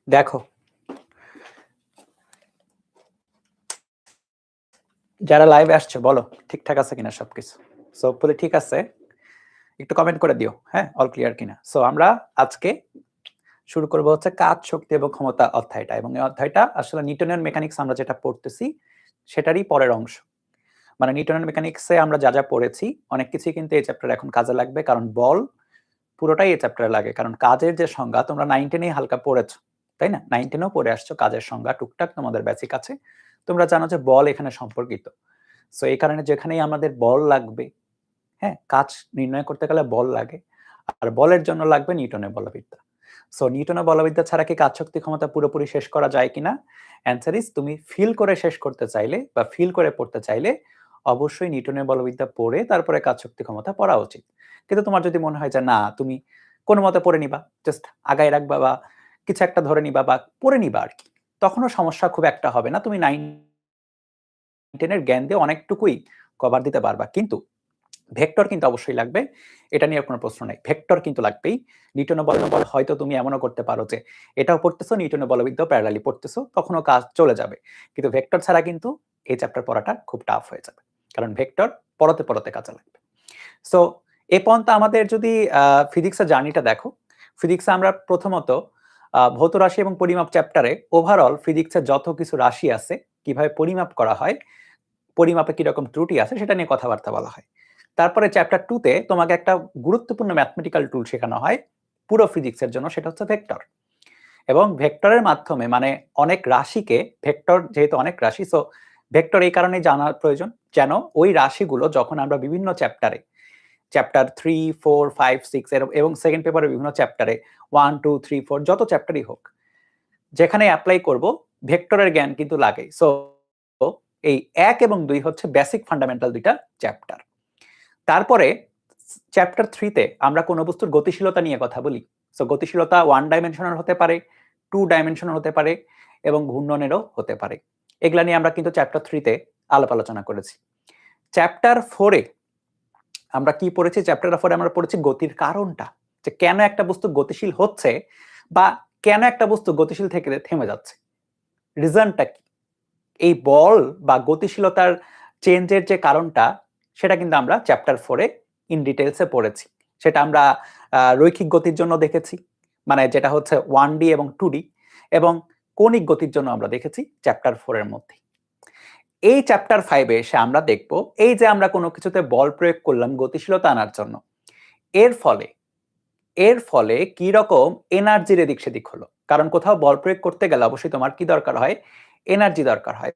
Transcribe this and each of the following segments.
দেখো যারা লাইভে আসছে বলো ঠিকঠাক আছে কিনা সবকিছু। সো বলে ঠিক আছে, একটু কমেন্ট করে দিও হ্যাঁ, অল ক্লিয়ার কিনা। সো আমরা আজকে শুরু করব হচ্ছে কাজ, শক্তি এবং ক্ষমতা অধ্যায়টা, এবং এই অধ্যায়টা আসলে নিউটনের মেকানিক্স আমরা যেটা পড়তেছি সেটারই পরের অংশ। মানে নিউটনের মেকানিক্সে আমরা যা যা পড়েছি অনেক কিছুই কিন্তু এই চ্যাপ্টারে এখন কাজে লাগবে, কারণ বল পুরোটাই এই চ্যাপ্টারে লাগে। কারণ কাজের যে সংজ্ঞা তোমরা 9-10 হালকা পড়েছো, তাই না? 9-10ও পড়ে আসছো কাজের সংজ্ঞা, টুকটাক তোমাদের বেসিক আছে, তোমরা জানো যে বল এখানে সম্পর্কিত। সো এই কারণে যেখানেই আমাদের বল লাগবে, হ্যাঁ, কাজ নির্ণয় করতে গেলে বল লাগে, আর বলের জন্য লাগবে নিউটনের বলবিদ্যা। সো নিউটনের বলবিদ্যা ছাড়া কি কাজ, শক্তি, ক্ষমতা পুরোপুরি শেষ করা যায় কিনা? অ্যান্সার ইজ, তুমি ফিল করে শেষ করতে চাইলে বা ফিল করে পড়তে চাইলে অবশ্যই নিউটনের বলবিদ্যা পড়ে তারপরে কাজ, শক্তি, ক্ষমতা পড়া উচিত। কিন্তু তোমার যদি মনে হয় যে না, তুমি কোনো মতে পড়ে নিবা, জাস্ট আগায় রাখবা বা কিছু একটা ধরে নিবা বা পড়ে নিবা আর কি, তখনও সমস্যা খুব একটা হবে না। তুমি 9-10 জ্ঞান দিয়ে অনেকটুকুই কভার দিতে পারবা। কিন্তু ভেক্টর কিন্তু অবশ্যই লাগবে, এটা নিয়ে কোনো প্রশ্ন নাই, ভেক্টর কিন্তু লাগবেই। নিউটনের বল হয়তো তুমি এমনও করতে পারো যে এটাও পড়তেছো, নিউটনের বলবিদ্যাও প্যারালালি পড়তেছো, তখনও কাজ চলে যাবে। কিন্তু ভেক্টর ছাড়া কিন্তু এই চ্যাপ্টার পড়াটা খুব টাফ হয়ে যাবে, কারণ ভেক্টর পড়তে পড়তে কাজে লাগবে। সো এ পর্যন্ত আমাদের যদি ফিজিক্সের জার্নিটা দেখো, ফিজিক্সে আমরা প্রথমত ভৌত রাশি এবং পরিমাপ চ্যাপ্টারে ওভারঅল ফিজিক্সের যত কিছু রাশি আছে, কিভাবে পরিমাপ করা হয়, পরিমাপে কিরকম ত্রুটি আছে সেটা নিয়ে কথাবার্তা বলা হয়। তারপরে চ্যাপ্টার 2-তে তোমাকে একটা গুরুত্বপূর্ণ ম্যাথমেটিক্যাল টুল শেখানো হয় পুরো ফিজিক্সের জন্য, সেটা হচ্ছে ভেক্টর। এবং ভেক্টরের মাধ্যমে মানে অনেক রাশিকে, ভেক্টর যেহেতু অনেক রাশি, সো ভেক্টর এই কারণে জানার প্রয়োজন যেন ওই রাশিগুলো যখন আমরা বিভিন্ন চ্যাপ্টারে, চ্যাপ্টার 3, 4, 5, 6 এবং সেকেন্ড পেপারে বিভিন্ন চ্যাপ্টারে 1, 2, 3, 4 যত চ্যাপ্টারই হোক, যেখানে অ্যাপ্লাই করব ভেক্টরের জ্ঞান কিন্তু লাগে। সো এই 1 এবং 2 হচ্ছে বেসিক ফান্ডামেন্টাল দুইটা চ্যাপ্টার। তারপরে চ্যাপ্টার 3-তে আমরা কোন বস্তুর গতিশীলতা নিয়ে কথা বলি। সো গতিশীলতা 1 ডাইমেনশনাল হতে পারে, 2 ডাইমেনশনাল হতে পারে এবং ঘূর্ণনেরও হতে পারে। এগুলা নিয়ে আমরা কিন্তু চ্যাপ্টার 3-তে আলাপ আলোচনা করেছি। চ্যাপ্টার 4-এ আমরা কি পড়েছি? চ্যাপ্টার 4-এ আমরা পড়েছি গতির কারণটা, যে কেন একটা বস্তু গতিশীল হচ্ছে বা কেন একটা বস্তু গতিশীল থেকে থেমে যাচ্ছে, রিজনটা কি। এই বল বা গতিশীলতার চেঞ্জের যে কারণটা, সেটা কিন্তু আমরা চ্যাপ্টার 4-এ ইন ডিটেইলসে পড়েছি। সেটা আমরা রৈখিক গতির জন্য দেখেছি, মানে যেটা হচ্ছে 1D এবং 2D, এবং কৌণিক গতির জন্য আমরা দেখেছি চ্যাপ্টার 4-এর মধ্যে। এই চ্যাপ্টার 5-এ এসে আমরা দেখব, এই যে আমরা কোনো কিছুতে বল প্রয়োগ করলাম গতিশীলতা আনার জন্য, এর ফলে কি রকম এনার্জির এদিক সেদিক হলো। কারণ কোথাও বল প্রয়োগ করতে গেলে অবশ্যই তোমার কি দরকার হয়? এনার্জি দরকার হয়,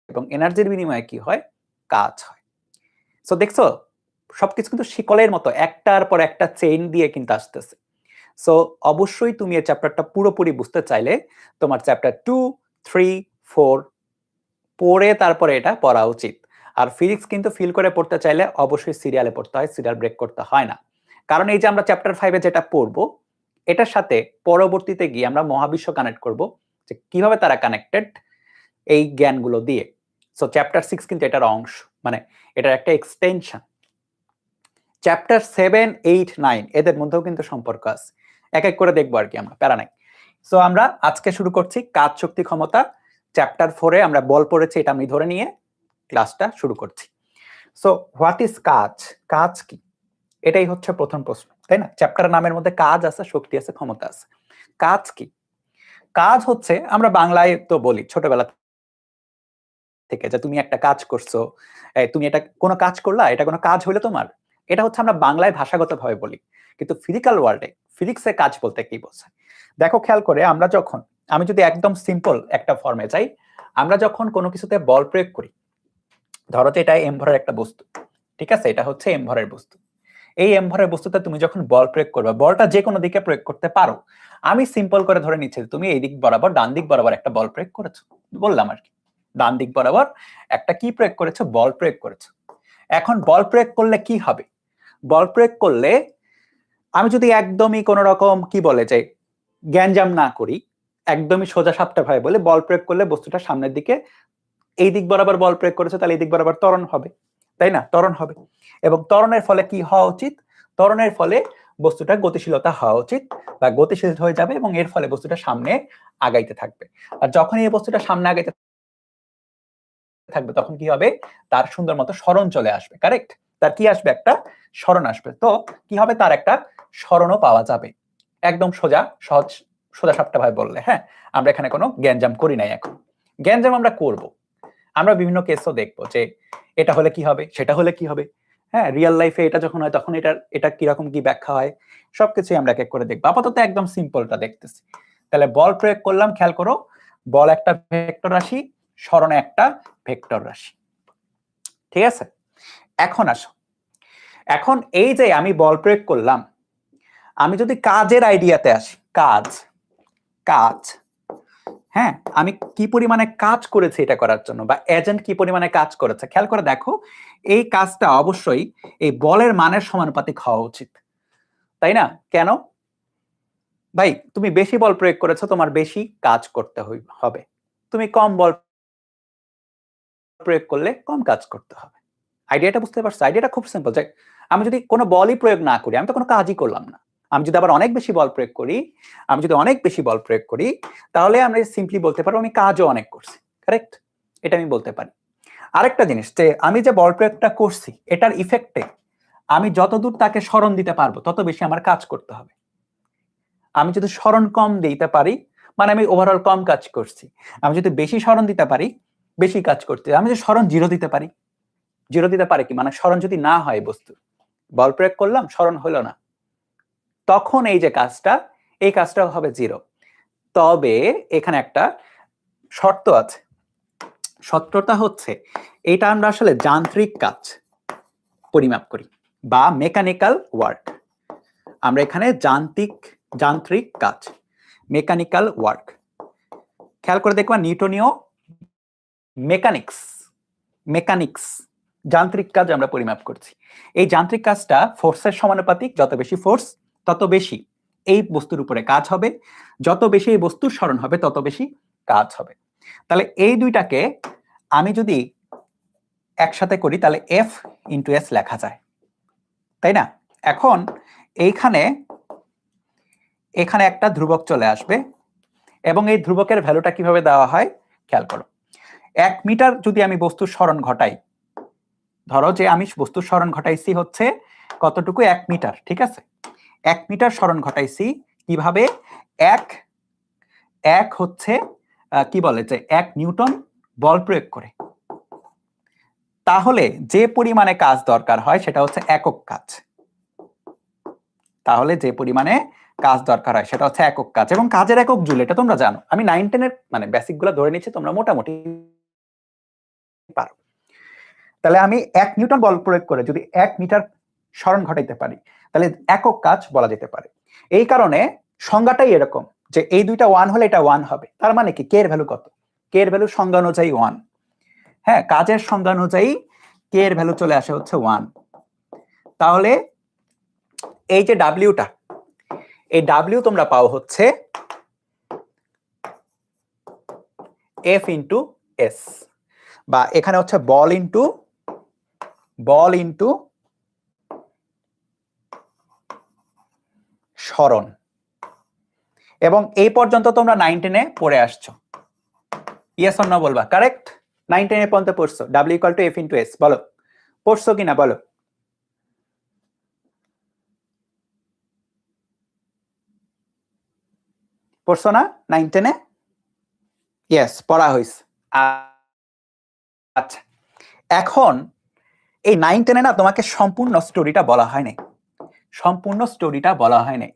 এবং এনার্জির বিনিময়ে কি হয়? কাজ হয়। সো দেখছো, সবকিছু কিন্তু শিকলের মতো একটার পর একটা চেইন দিয়ে কিন্তু আসতেছে। সো অবশ্যই তুমি এই চ্যাপ্টারটা পুরোপুরি বুঝতে চাইলে তোমার চ্যাপ্টার 2, 3, 4 পড়ে তারপরে এটা পড়া উচিত। আর ফিজিক্স কিন্তু ফিল করে পড়তে চাইলে অবশ্যই সিরিয়ালে পড়তে হয়, সিরিয়াল ব্রেক করতে হয় না। কারণ এই যে আমরা চ্যাপ্টার 5-এ যেটা পড়বো, এটার সাথে পরবর্তীতে গিয়ে আমরা মহাবিশ্ব কানেক্ট করব, যে কিভাবে তারা কানেক্টেড এই জ্ঞানগুলো দিয়ে। সো চ্যাপ্টার 6 কিন্তু এটার অংশ, মানে এটার একটা এক্সটেনশন। চ্যাপ্টার 7, 8, 9 এদের মধ্যেও কিন্তু সম্পর্ক আছে, এক এক করে দেখবো আর কি, আমরা প্যারা নাই। সো আমরা আজকে শুরু করছি কাজ, শক্তি, ক্ষমতা। চ্যাপ্টার 4-এ আমরা বল পড়েছি, এটা আমি ধরে নিয়ে ক্লাসটা শুরু করছি। সো হোয়াট ইজ কাজ? কাজ কি? এটাই হচ্ছে প্রথম প্রশ্ন, তাই না? চ্যাপ্টারের নামের মধ্যে কাজ আছে, শক্তি আছে, ক্ষমতা আছে। কাজ কি? কাজ হচ্ছে, আমরা বাংলায় তো বলি ছোটবেলা থেকে, যে তুমি একটা কাজ করছো, তুমি এটা কোনো কাজ করলা, এটা কোনো কাজ হইলো তোমার। এটা হচ্ছে আমরা বাংলায় ভাষাগতভাবে বলি, কিন্তু ফিজিক্যাল ওয়ার্ল্ডে ফিজিক্সে কাজ বলতে কি বোঝায়? দেখো খেয়াল করে, আমরা যখন, আমি যদি একদম সিম্পল একটা ফর্মে যাই, আমরা যখন কোনো কিছুতে বল প্রয়োগ করি, ধরো যে এটা এম ভরের একটা বস্তু, ঠিক আছে, এটা হচ্ছে এম ভরের বস্তু। এই এম ভরের বস্তুতে তুমি যখন বল প্রয়োগ করবে, বলটা যে কোনো দিকে প্রয়োগ করতে পারো। আমি সিম্পল করে ধরে নিচ্ছি তুমি এই দিক বরাবর, ডান দিক বরাবর একটা বল প্রয়োগ করেছো, বললাম আর কি, ডান দিক বরাবর একটা কি প্রয়োগ করেছো? বল প্রয়োগ করেছো। এখন বল প্রয়োগ করলে কি হবে? বল প্রয়োগ করলে আমি যদি একদমই কোন রকম কি বলে যে গ্যাঞ্জাম না করি, একদমই সোজা সাপটা ভাবে বলে, বল প্রয়োগ করলে বস্তুটা সামনের দিকে, এই দিক বরাবর বল প্রয়োগ করেছে, তাহলে এই দিক বরাবর ত্বরণ হবে, তাই না? ত্বরণ হবে, এবং ত্বরণের ফলে কি হওয়া উচিত? ত্বরণের ফলে বস্তুটা গতিশীলতা হওয়া উচিত বা গতিশীল হয়ে যাবে এবং এর ফলে বস্তুটা সামনে আগাইতে থাকবে। আর যখন এই বস্তুটা সামনে আগাইতে থাকবে তখন কি হবে, তার সুন্দর মতো সরণ চলে আসবে। কারেক্ট, তার কি আসবে, একটা সরণ আসবে। তো কি হবে, তার একটা সরণও পাওয়া যাবে। একদম সোজা সহজ সোজা সাপটা ভাবে বললে, হ্যাঁ, আমরা এখানে কোনো গ্যাঞ্জাম করি নাই। এখন গ্যাঞ্জাম আমরা করব, আমরা বিভিন্ন কেসও দেখবো যে এটা হলে কি হবে, সেটা হলে কি হবে, হ্যাঁ, রিয়েল লাইফে এটা যখন হয় তখন এটা কিরকম কি ব্যাখ্যা হয়, সবকিছুই আমরা এক এক করে দেখবো। আপাতত একদম সিম্পলটা দেখতেছি। তাহলে বল প্রয়োগ করলাম, খেয়াল করো, বল একটা ভেক্টর রাশি, সরণ একটা ভেক্টর রাশি, ঠিক আছে। এখন আসো, এখন এই যে আমি বল প্রয়োগ করলাম, আমি যদি কাজের আইডিয়াতে আসি, কাজ কাজ হ্যাঁ, আমি কি পরিমাণে কাজ করেছি এটা করার জন্য, বা এজেন্ট কি পরিমাণে কাজ করেছে, খেয়াল করে দেখো, এই কাজটা অবশ্যই এই বলের মানের সমানুপাতিক হওয়া উচিত, তাই না? কেন ভাই, তুমি বেশি বল প্রয়োগ করেছো, তোমার বেশি কাজ করতে হবে। তুমি কম বল প্রয়োগ করলে কম কাজ করতে হবে। আইডিয়াটা বুঝতে পারছো? আইডিয়াটা খুব সিম্পল, যে আমি যদি কোনো বলই প্রয়োগ না করি, আমি তো কোনো কাজই করলাম না। আমি যদি আবার অনেক বেশি বল প্রয়োগ করি, তাহলে আমরা সিম্পলি বলতে পারবো আমি কাজও অনেক করছি। কারেক্ট, এটা আমি বলতে পারি। আরেকটা জিনিস, যে আমি যে বল প্রয়োগটা করছি এটার ইফেক্টে আমি যতদূর তাকে সরণ দিতে পারবো তত বেশি আমার কাজ করতে হবে। আমি যদি সরণ কম দিতে পারি, মানে আমি ওভারঅল কম কাজ করছি। আমি যদি বেশি সরণ দিতে পারি, বেশি কাজ করতে। আমি যদি সরণ জিরো দিতে পারি, কি মানে সরণ যদি না হয়, বস্তু বল প্রয়োগ করলাম সরণ হলো না, তখন এই যে কাজটা, এই কাজটা হবে জিরো। তবে এখানে একটা শর্ত আছে। শর্তটা হচ্ছে, এটা আমরা আসলে যান্ত্রিক কাজ পরিমাপ করি বা মেকানিক্যাল ওয়ার্ক। আমরা এখানে যান্ত্রিক কাজ, মেকানিক্যাল ওয়ার্ক, খেয়াল করে দেখবা নিউটনীয় মেকানিক্স যান্ত্রিক কাজ আমরা পরিমাপ করছি। এই যান্ত্রিক কাজটা ফোর্সের সমানুপাতিক, যত বেশি ফোর্স তত বেশি এই বস্তুর উপরে কাজ হবে, যত বেশি এই বস্তুর সরণ হবে তত বেশি কাজ হবে। তাহলে এই দুইটাকে আমি যদি একসাথে করি তাহলে এফ ইন্টু এস লেখা যায়, তাই না? এখন এখানে একটা ধ্রুবক চলে আসবে এবং এই ধ্রুবকের ভ্যালুটা কিভাবে দেওয়া হয় খেয়াল করো। 1 মিটার যদি আমি বস্তুর সরণ ঘটাই, ধরো যে আমি বস্তুর সরণ ঘটাইছি হচ্ছে কতটুকু, 1 মিটার, ঠিক আছে। 1 মিটার সরণ ঘটাইছি কিভাবে, এক হচ্ছে কি বলে যে 1 নিউটন বল প্রয়োগ করে। তাহলে যে পরিমাণে কাজ দরকার হয় সেটা হচ্ছে একক কাজ। তাহলে যে পরিমাণে কাজ দরকার হয় সেটা হচ্ছে একক কাজ, এবং কাজের একক জুল, এটা তোমরা জানো। আমি 9-10 এর মানে বেসিক গুলো ধরে নিচ্ছি, তোমরা মোটামুটি পারো। তাহলে আমি 1 নিউটন বল প্রয়োগ করে যদি 1 মিটার সরণ ঘটাইতে পারি, তাহলে একক কাজ বলা যেতে পারে। এই কারণে সংজ্ঞাটাই এরকম, যে এই দুইটা 1 হলে এটা 1 হবে। তার মানে কি, কে এর ভ্যালু কত, কে এর ভ্যালু সংজ্ঞা অনুযায়ী 1। হ্যাঁ, কাজের সংজ্ঞা অনুযায়ী কে এর ভ্যালু চলে আসে হচ্ছে 1। তাহলে এই যে ডাব্লিউটা, এই ডাব্লিউ তোমরা পাও হচ্ছে এফ ইন্টু এস, বা এখানে হচ্ছে বল ইন্টু সরণ। এবং এই পর্যন্ত তোমরা 9-10 এ পড়ে আসছো, ইয়েস অর নো বলবা। কারেক্ট, 9-10 এ পর্যন্ত পড়ছো, W equal to F into S. বলো পড়ছো কিনা, বলো। পড়ছো না 9-10 এ? ইয়েস, পড়া হয়েছে। আচ্ছা, এখন এই 9-10 এ না তোমাকে সম্পূর্ণ স্টোরিটা বলা হয়নি,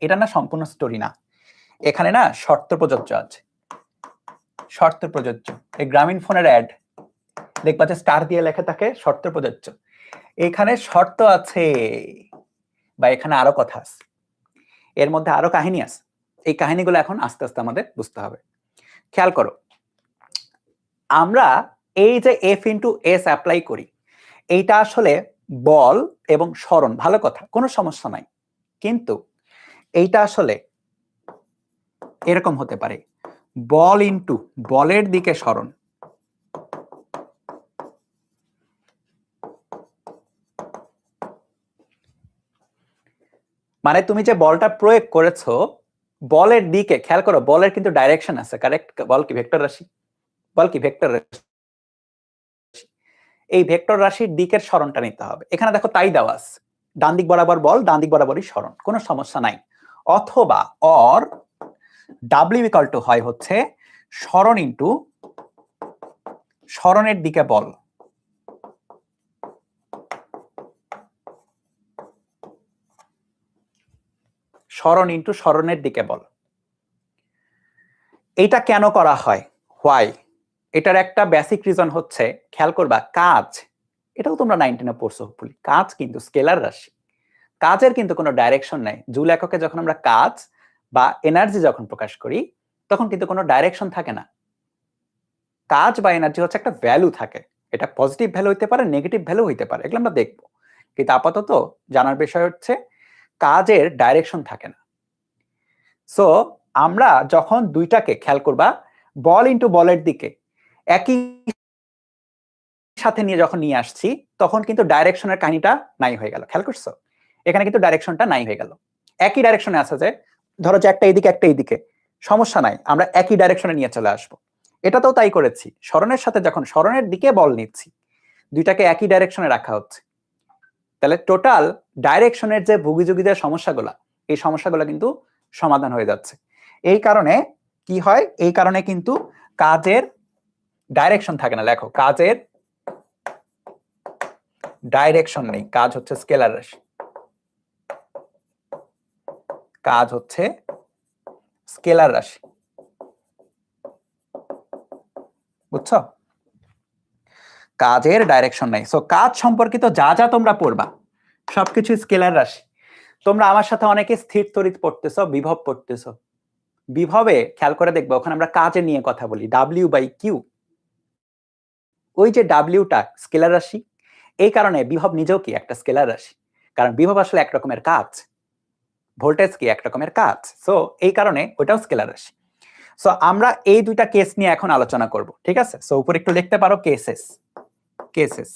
এটা না সম্পূর্ণ স্টোরি না। এখানে না শর্ত প্রযোজ্য আছে, শর্ত প্রযোজ্য। এই গ্রামীণ ফোনের অ্যাড দেখবা যে স্টার দিয়ে লেখা থাকে শর্ত প্রযোজ্য। এখানে শর্ত আছে, বা এখানে আরো কথা আছে, এর মধ্যে আরো কাহিনী আছে। এই কাহিনীগুলো এখন আস্তে আস্তে আমাদের বুঝতে হবে। খেয়াল করো, আমরা এই যে এফ ইন্টু এস অ্যাপ্লাই করি, এইটা আসলে বল এবং সরণ, ভালো কথা, কোনো সমস্যা নাই। কিন্তু এইটা আসলে এরকম হতে পারে, বল ইন্টু বলের দিকে সরণ, মানে তুমি যে বলটা প্রয়োগ করেছো বলের দিকে খেয়াল করো, বলের কিন্তু ডাইরেকশন আছে, কারেক্ট? বল কি ভেক্টর রাশি? বল কি ভেক্টর রাশি? এই ভেক্টর রাশির দিকের সরণটা নিতে হবে। এখানে দেখো তাই দেওয়া আছে, ডান দিক বরাবর বল, ডান দিক বরাবরই সরণ, কোনো সমস্যা নাই। অথবা অর ডাব্লিউ ইকুয়াল টু হয় হচ্ছে সরণ ইনটু সরণের দিকে বল। সরণ ইনটু সরণের দিকে বল। এইটা কেন করা হয়? হোয়াই? এটার একটা বেসিক রিজন হচ্ছে, খেয়াল করবা, কাজ, এটাও তোমরা 19-এ পড়ছো হোপফুলি, কাজ কিন্তু স্কেলার রাশি, কাজের কিন্তু কোনো ডাইরেকশন নাই। জুল এককে যখন আমরা কাজ বা এনার্জি যখন প্রকাশ করি তখন কিন্তু কোনো ডাইরেকশন থাকে না। কাজ বা এনার্জি হচ্ছে একটা ভ্যালু থাকে, এটা পজিটিভ ভ্যালু হইতে পারে, নেগেটিভ ভ্যালু হইতে পারে, এগুলো আমরা দেখবো। কিন্তু আপাতত জানার বিষয় হচ্ছে কাজের ডাইরেকশন থাকে না। সো আমরা যখন দুইটাকে, খেয়াল করবা, বল ইনটু বলের দিকে একই সাথে নিয়ে যখন নিয়ে আসছি তখন কিন্তু ডাইরেকশনের কাহিনীটা নাই হয়ে গেল। খেয়াল করছো? এখানে কিন্তু ডাইরেকশনটা নাই হয়ে গেল। একই ডাইরেকশনে আছে, যে ধরো যে একটা এইদিকে একটা এইদিকে, সমস্যা নাই, আমরা একই ডাইরেকশনে নিয়ে চলে আসবো। এটাতেও তাই করেছি, সরণের সাথে যখন সরণের দিকে বল নিচ্ছি, দুইটাকে একই ডাইরেকশনে রাখা হচ্ছে, তাহলে টোটাল ডাইরেকশনের যে ভুগিযুগিদের সমস্যাগুলো, এই সমস্যাগুলো কিন্তু সমাধান হয়ে যাচ্ছে। এই কারণে কি হয়, এই কারণে কিন্তু কাজের ডাইরেকশন থাকে না। লেখো, কাজের ডাইরেকশন নেই, কাজ হচ্ছে স্কেলার রাশি, কাজ হচ্ছে স্কেলার রাশি। বুঝছো? কাজের ডাইরেকশন নাই। সো কাজ সম্পর্কিত যা যা তোমরা পড়বা সবকিছু স্কেলার রাশি। তোমরা আমার সাথে অনেকে স্থির তড়িৎ পড়তেছো, বিভব পড়তেছো। বিভবে খেয়াল করে দেখবো ওখানে আমরা কাজে নিয়ে কথা বলি, ডাব্লিউ বাই কিউ। ওই যে ডাব্লিউটা স্কেলার রাশি, এই কারণে বিভব নিজেও কি একটা স্কেলার রাশি, কারণ বিভব আসলে এক রকমের কাজ, ভোল্টেজ কি এক রকমের কাজ। সো এই কারণে ওইটাও স্কেলার রাশি। সো আমরা এই দুইটা কেস নিয়ে এখন আলোচনা করব, ঠিক আছে? সো উপরে একটু লিখতে পারো কেসেস, কেসেস।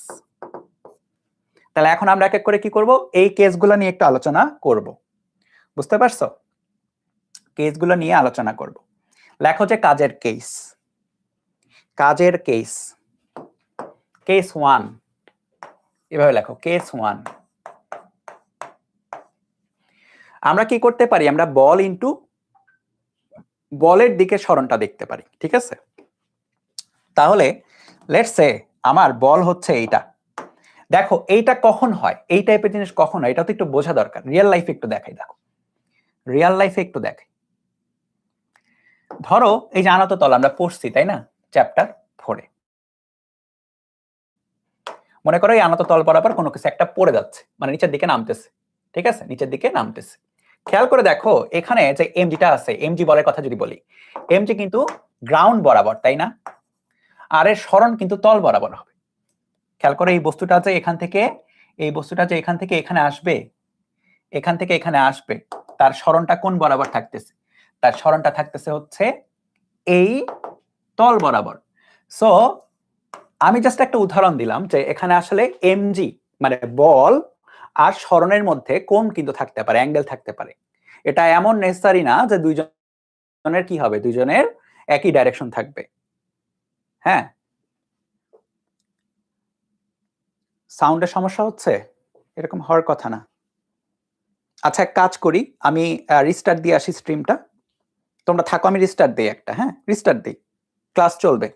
তাহলে এখন আমরা এক এক করে কি করব, এই কেসগুলো নিয়ে একটু আলোচনা করব। বুঝতে পারছো? কেসগুলো নিয়ে আলোচনা করব। লেখো যে কাজের কেস, কাজের কেস, কেস 1, এভাবে লেখো, কেস 1। আমরা কি করতে পারি, আমরা বল ইনটু বলের দিকে সরণটা দেখতে পারি, ঠিক আছে? তাহলে লেটস সে আমার বল হচ্ছে এইটা। দেখো এইটা কখন হয়, এই টাইপের জিনিস কখন হয়, এটা তো একটু বোঝা দরকার। রিয়েল লাইফে একটু দেখাই, দেখো রিয়েল লাইফে একটু দেখাই। ধরো এই যে আনত তল আমরা পড়ছি, তাই না, চ্যাপ্টার 4-এ। মনে করো এই আনত তল বরাবর কোনো কিছু একটা পড়ে যাচ্ছে, মানে নিচের দিকে নামতেছে, ঠিক আছে, নিচের দিকে নামতেছে। খেয়াল করে দেখো এখানে যে এমজিটা আছে, এমজি বলের কথা যদি বলি, এমজি কিন্তু গ্রাউন্ড বরাবর, তাই না? আর এর সরণ কিন্তু তল বরাবর হবে। খেয়াল করে এই বস্তুটা যে এখান থেকে, এই বস্তুটা যে এখান থেকে এখানে আসবে, এখান থেকে এখানে আসবে, তার সরণটা কোন বরাবর থাকতেছে? তার সরণটা থাকতেছে হচ্ছে এই তল বরাবর। সো আমি জাস্ট একটা উদাহরণ দিলাম যে এখানে আসলে এমজি মানে বল আর সরণের মধ্যে কোণ কিন্তু থাকতে পারে, অ্যাঙ্গেল থাকতে পারে। এটা এমন নেসেসারি না যে দুইজনের কি হবে, দুইজনের একই ডাইরেকশন থাকবে। হ্যাঁ, সাউন্ডের সমস্যা হচ্ছে, এরকম হওয়ার কথা না। আচ্ছা এক কাজ করি, আমি রিস্টার্ট দিয়ে আসি স্ট্রিমটা, তোমরা থাকো, আমি রিস্টার্ট দিই একটা, হ্যাঁ রিস্টার্ট দিই, ক্লাস চলবে।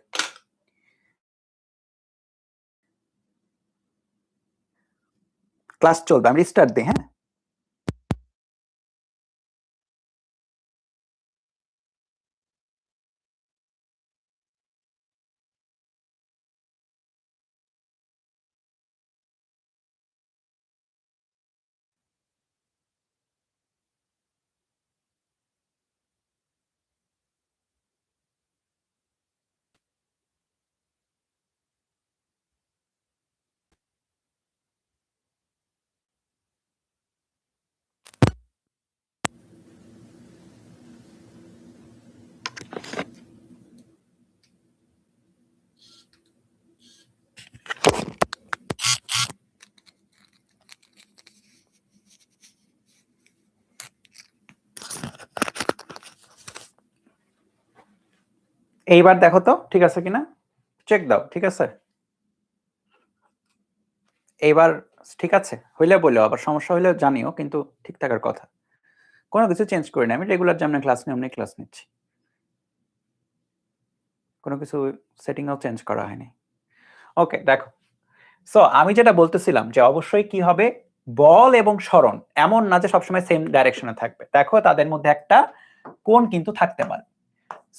ক্লাস চলবে, আমি রিস্টার্ট দিই, হ্যাঁ। এইবার দেখো তো ঠিক আছে কিনা, চেক দাও। ঠিক আছে, এইবার ঠিক আছে হইলে বললো, আবার সমস্যা হইলে জানিও, কিন্তু ঠিক থাকার কথা। কোনো কিছু চেঞ্জ করি না, আমি রেগুলার যেমন ক্লাস নিই অমনি ক্লাস নিচ্ছি, কোনো কিছু সেটিংও চেঞ্জ করা হয়নি। ওকে দেখো, সো আমি যেটা বলতেছিলাম যে অবশ্যই কি হবে, বল এবং সরণ এমন না যে সবসময় সেম ডাইরেকশনে থাকবে। দেখো তাদের মধ্যে একটা কোণ কিন্তু থাকতে পারে।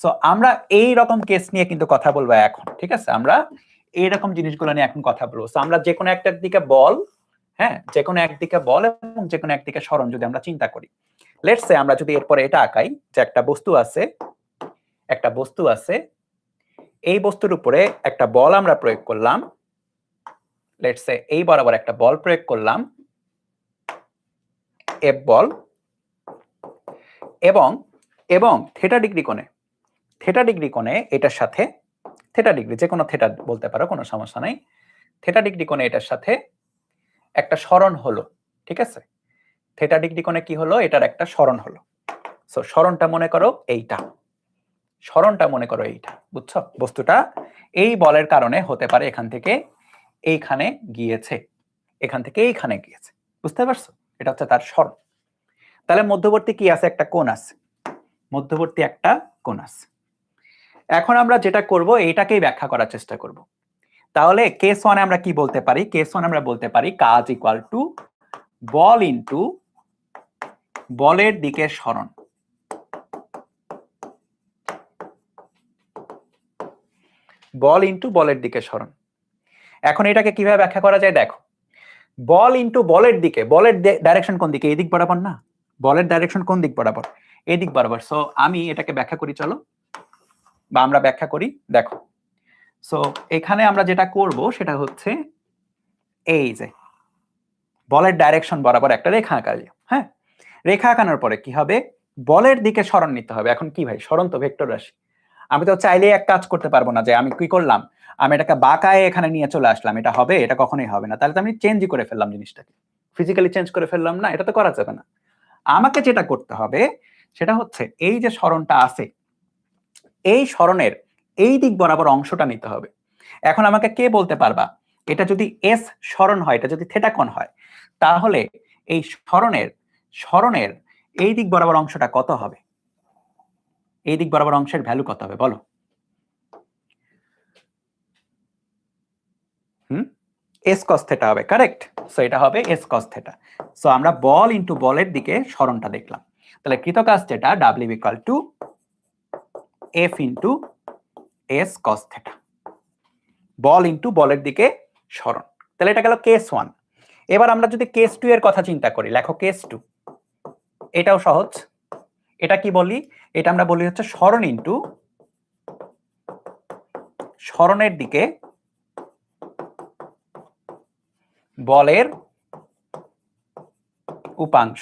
সো আমরা এই রকম কেস নিয়ে কিন্তু কথা বলবো এখন। ঠিক আছে, আমরা এইরকম জিনিসগুলো নিয়ে এখন কথা বলবো। সো আমরা যে কোনো একটার দিকে বল, হ্যাঁ যে কোনো একদিকে বল এবং যে কোনো একদিকে সরণ যদি আমরা চিন্তা করি, লেটস সে আমরা যদি এরপরে এটা আঁকাই যে একটা বস্তু আছে, এই বস্তুর উপরে একটা বল আমরা প্রয়োগ করলাম, লেটস সে এই বরাবর একটা বল প্রয়োগ করলাম, এফ বল, এবং এবং থিটা ডিগ্রি কোণে এটার সাথে, থিটা ডিগ্রি যে কোনো থিটা বলতে পারো, কোনো সমস্যা নাই, থিটা ডিগ্রি কোণে এটার সাথে একটা সরণ হলো। ঠিক আছে, থিটা ডিগ্রি কোণে কি হলো, এটার একটা সরণ হলো। সো সরণটা মনে করো এইটা, বুঝছো? বস্তুটা এই বলের কারণে হতে পারে এখান থেকে এইখানে গিয়েছে, এখান থেকে এইখানে গিয়েছে, বুঝতে পারছো? এটা হচ্ছে তার সরণ। তাহলে মধ্যবর্তী কি আছে, একটা কোণ আছে, মধ্যবর্তী একটা কোণ আছে। এখন আমরা যেটা করব এইটাকেই ব্যাখ্যা করার চেষ্টা করব। তাহলে কেস ওয়ানে আমরা কি বলতে পারি, কেস ওয়ান আমরা বলতে পারি কাজ ইকুয়াল টু বল ইনটু বলের দিকের সরণ। বল ইনটু বলের দিকে সরণ। এখন এটাকে কিভাবে ব্যাখ্যা করা যায় দেখো, বল ইনটু বলের দিকে, বলের ডাইরেকশন কোন দিকে, এই দিক বরাবর না, বলের ডাইরেকশন কোন দিক বরাবর, এই দিক বরাবর। সো আমি এটাকে ব্যাখ্যা করি, চলো, বা আমরা ব্যাখ্যা করি। দেখো, সো এখানে আমরা যেটা করব সেটা হচ্ছে এই যে বলের ডাইরেকশন বরাবর একটা রেখা আঁকা, হ্যাঁ, রেখা আঁকানোর পরে কি হবে, বলের দিকে সরণ নিতে হবে। এখন কি ভাই, সরণ তো ভেক্টর রাশি, আমি তো চাইলে এক কাজ করতে পারবো না যে আমি কি করলাম, আমি এটাকে বাঁকায় এখানে নিয়ে চলে আসলাম, এটা হবে, এটা কখনোই হবে না। তাহলে তো আমি চেঞ্জই করে ফেললাম জিনিসটাকে, ফিজিক্যালি চেঞ্জ করে ফেললাম না, এটা তো করা যাবে না। আমাকে যেটা করতে হবে সেটা হচ্ছে এই যে সরণটা আছে, এই সরণের এই দিক বরাবর অংশটা নিতে হবে। এখন আমাকে কে বলতে পারবা, এটা যদি এস সরণ হয়, এটা যদি থিটা কোণ হয়, তাহলে এই সরণের এই দিক বরাবর অংশটা কত হবে, এই দিক বরাবর অংশের ভ্যালু কত হবে বলো? এস কস থিটা হবে, কারেক্ট। সো এটা হবে এস কস থিটা। সো আমরা বল ইনটু বলের দিকে সরণটা দেখলাম। তাহলে কৃতকাজ যেটা W equal to F into S cos theta, ball into বলের দিকে সরণ। তাহলে এটা গেল কেস ওয়ান। এবার আমরা যদি কেস টু এর কথা চিন্তা করি, লেখো কেস টু, এটাও সহজ। এটা কি বলি, এটা আমরা বলি হচ্ছে সরণ ইনটু সরণের দিকে বলের উপাংশ,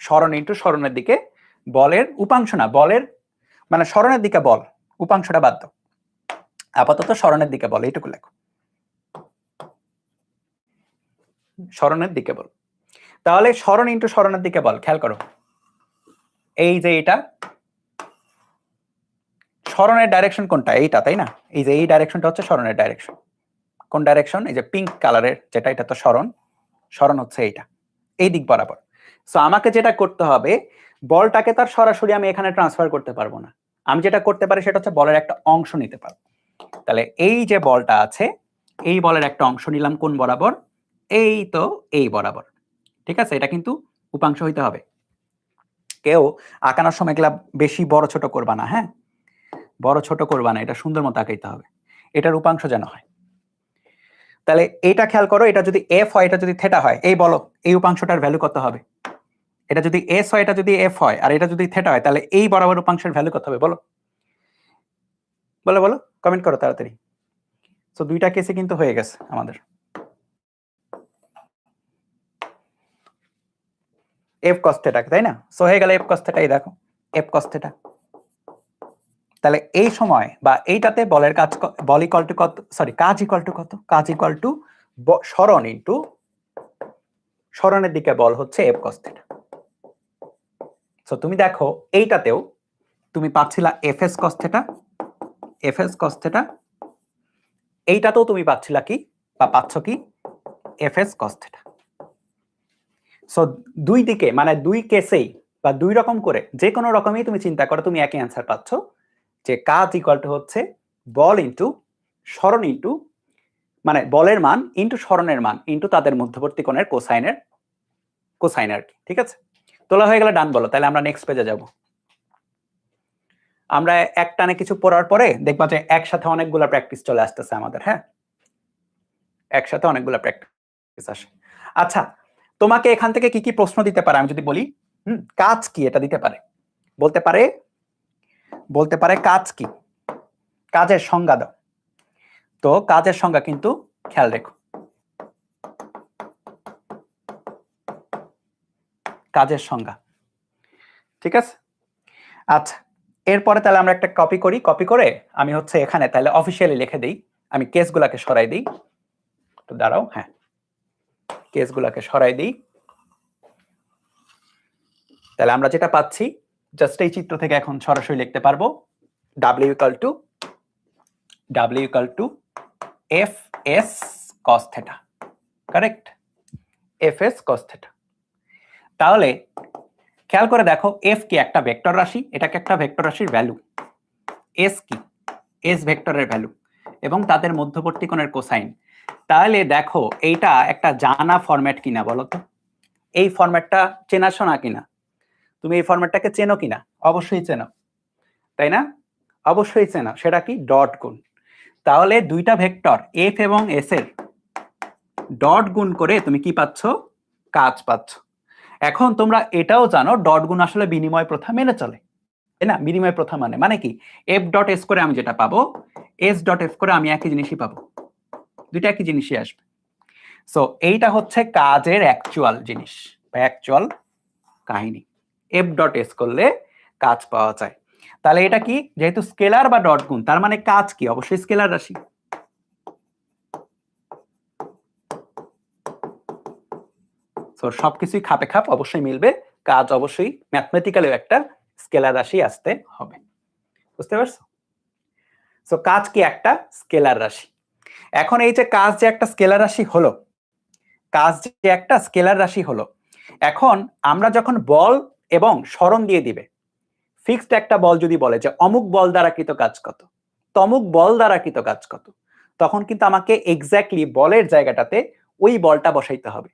সরণ ইনটু সরণের দিকে বলের উপাংশ, না বলের মানে সরণের দিকে বল, উপাংশটা বাদ দাও, আপাতত সরণের দিকে বল, এইটুকু লেখো, সরণের দিকে বল। তাহলে সরণ ইনটু সরণের দিকে বল, খেয়াল করো, এই যে এটা সরণের ডাইরেকশন কোনটা, এইটা, তাই না? এই যে এই ডাইরেকশনটা হচ্ছে সরণের ডাইরেকশন। কোন ডাইরেকশন, এই যে পিঙ্ক কালারের যেটা, এটা তো সরণ, সরণ হচ্ছে এইটা, এই দিক বরাবর। সো আমাকে যেটা করতে হবে, বলটাকে তার সরাসরি আমি এখানে ট্রান্সফার করতে পারবো না, আমি যেটা করতে পারি সেটা হচ্ছে বলের একটা অংশ নিতে পারবো। তাহলে এই যে বলটা আছে, এই বলের একটা অংশ নিলাম কোন বরাবর, এই তো এই বরাবর। ঠিক আছে, এটা কিন্তু উপাংশ হইতে হবে। কেউ আঁকানোর সময় এগুলা বেশি বড় ছোট করবা না, হ্যাঁ, বড় ছোট করবা না, এটা সুন্দর মতো আঁকাইতে হবে, এটার উপাংশ যেন হয়। তাহলে এটা খেয়াল করো, এটা যদি এফ হয়, এটা যদি থিটা হয়, এই বলো এই উপাংশটার ভ্যালু কত হবে? এটা যদি এস হয়, এটা যদি এফ হয়, আর এটা যদি থিটা হয়, তাহলে এই বরাবর উপাংশের ভ্যালু কত হবে বলো? বলো বলো, কমেন্ট করো তাড়াতাড়ি। তো দুইটা কেসে কিন্তু হয়ে গেছে আমাদের। এফ কস থিটা, তাই না? সো হয়ে গেল এফ কস থিটা, এই দেখো এফ কস থিটা। তাহলে এই সময় বা এইটাতে বলের কাজ, বল ইকুয়াল টু কত, সরি কাজ ইকুয়াল টু কত, কাজ ইকুয়াল টু সরণ ইনটু সরণের দিকে বল হচ্ছে এফ কস থিটা। সো তুমি দেখো এইটাতেও তুমি পাচ্ছিলা FS cos theta, FS cos theta, এইটাতেও তুমি পাচ্ছিলা কি বা পাচ্ছ কি এফএস কস থিটা। সো দুই দিকে মানে দুই কেসেই বা দুই রকম করে যে কোনো রকমই তুমি চিন্তা করো তুমি একই অ্যান্সার পাচ্ছ যে কাজ ইকুয়াল টু হচ্ছে বল ইনটু সরণ ইনটু মানে বলের মান ইনটু সরণের মান ইনটু তাদের মধ্যবর্তী কোণের কোসাইন আর কি। ঠিক আছে, তোলা হয়ে গেলে ডান বলো, তাহলে আমরা নেক্সট পেজে যাব। আমরা এক টানে কিছু পড়ার পরে দেখবা যে একসাথে অনেকগুলা প্র্যাকটিস চলে আসতেছে আমাদের। হ্যাঁ, একসাথে অনেকগুলা প্র্যাকটিস আসে। আচ্ছা, তোমাকে এখান থেকে কি কি প্রশ্ন দিতে পারে আমি যদি বলি? কাজ কি এটা দিতে পারে, বলতে পারে কাজ কি, কাজের সংজ্ঞা দাও। তো কাজের সংজ্ঞা কিন্তু খেয়াল রেখো, কাজের সংজ্ঞা। ঠিক আছে, আচ্ছা এরপরে তাহলে আমরা একটা কপি করি, কপি করে আমি হচ্ছে এখানে তাহলে অফিসিয়ালি লিখে দিই, আমি কেসগুলাকে সরাই দিই, তো দাঁড়াও, হ্যাঁ কেসগুলাকে সরাই দিই। তাহলে আমরা যেটা পাচ্ছি জাস্ট এই চিত্র থেকে এখন সরাসরি লিখতে পারবো W equal to F S cos theta, correct, F S cos theta. তাহলে খেয়াল করে দেখো এফ কি একটা ভেক্টর রাশি, এটাকে একটা ভেক্টর রাশির ভ্যালু, এস কি এস ভেক্টরের ভ্যালু এবং তাদের মধ্যবর্তী কোণের কোসাইন। তাহলে দেখো এইটা একটা জানা ফরম্যাট কিনা বলো তো, এই ফরম্যাটটা চেনাশোনা কিনা, তুমি এই ফরম্যাটটাকে চেনো কিনা? অবশ্যই চেনো, তাই না? অবশ্যই চেনো। সেটা কি? ডট গুণ। তাহলে দুইটা ভেক্টর এফ এবং এস এর ডট গুণ করে তুমি কি পাচ্ছ? কাজ পাচ্ছ। এখন তোমরা এটাও জানো ডট গুণ আসলে বিনিময় প্রথা মেনে চলে, তাই না? বিনিময় প্রথা মানে কি এফ ডট এস করে আমি যেটা পাবো এস ডট এফ করে আমি একই জিনিসই পাবো, দুইটা একই জিনিসই আসবে। সো এইটা হচ্ছে কাজের অ্যাকচুয়াল জিনিস বা অ্যাকচুয়াল কাহিনী, এফ ডট এস করলে কাজ পাওয়া যায়। তাহলে এটা কি, যেহেতু স্কেলার বা ডট গুণ তার মানে কাজ কি? অবশ্যই স্কেলার রাশি। সো সবকিছুই খাপে খাপ অবশ্যই মিলবে, কাজ অবশ্যই ম্যাথমেটিক্যালিও একটা স্কেলার রাশি আসতে হবে, বুঝতে পারছো? সো কাজ কি? একটা স্কেলার রাশি। এখন এই যে কাজ যে একটা স্কেলার রাশি হলো, কাজ যে একটা স্কেলার রাশি হলো, এখন আমরা যখন বল এবং সরণ দিয়ে দিবে, ফিক্সড একটা বল যদি বলে যে অমুক বল দ্বারা কৃত কাজ কত, তমুক বল দ্বারা কৃত কাজ কত, তখন কিন্তু আমাকে এক্স্যাক্টলি বলের জায়গাটাতে ওই বলটা বসাইতে হবে।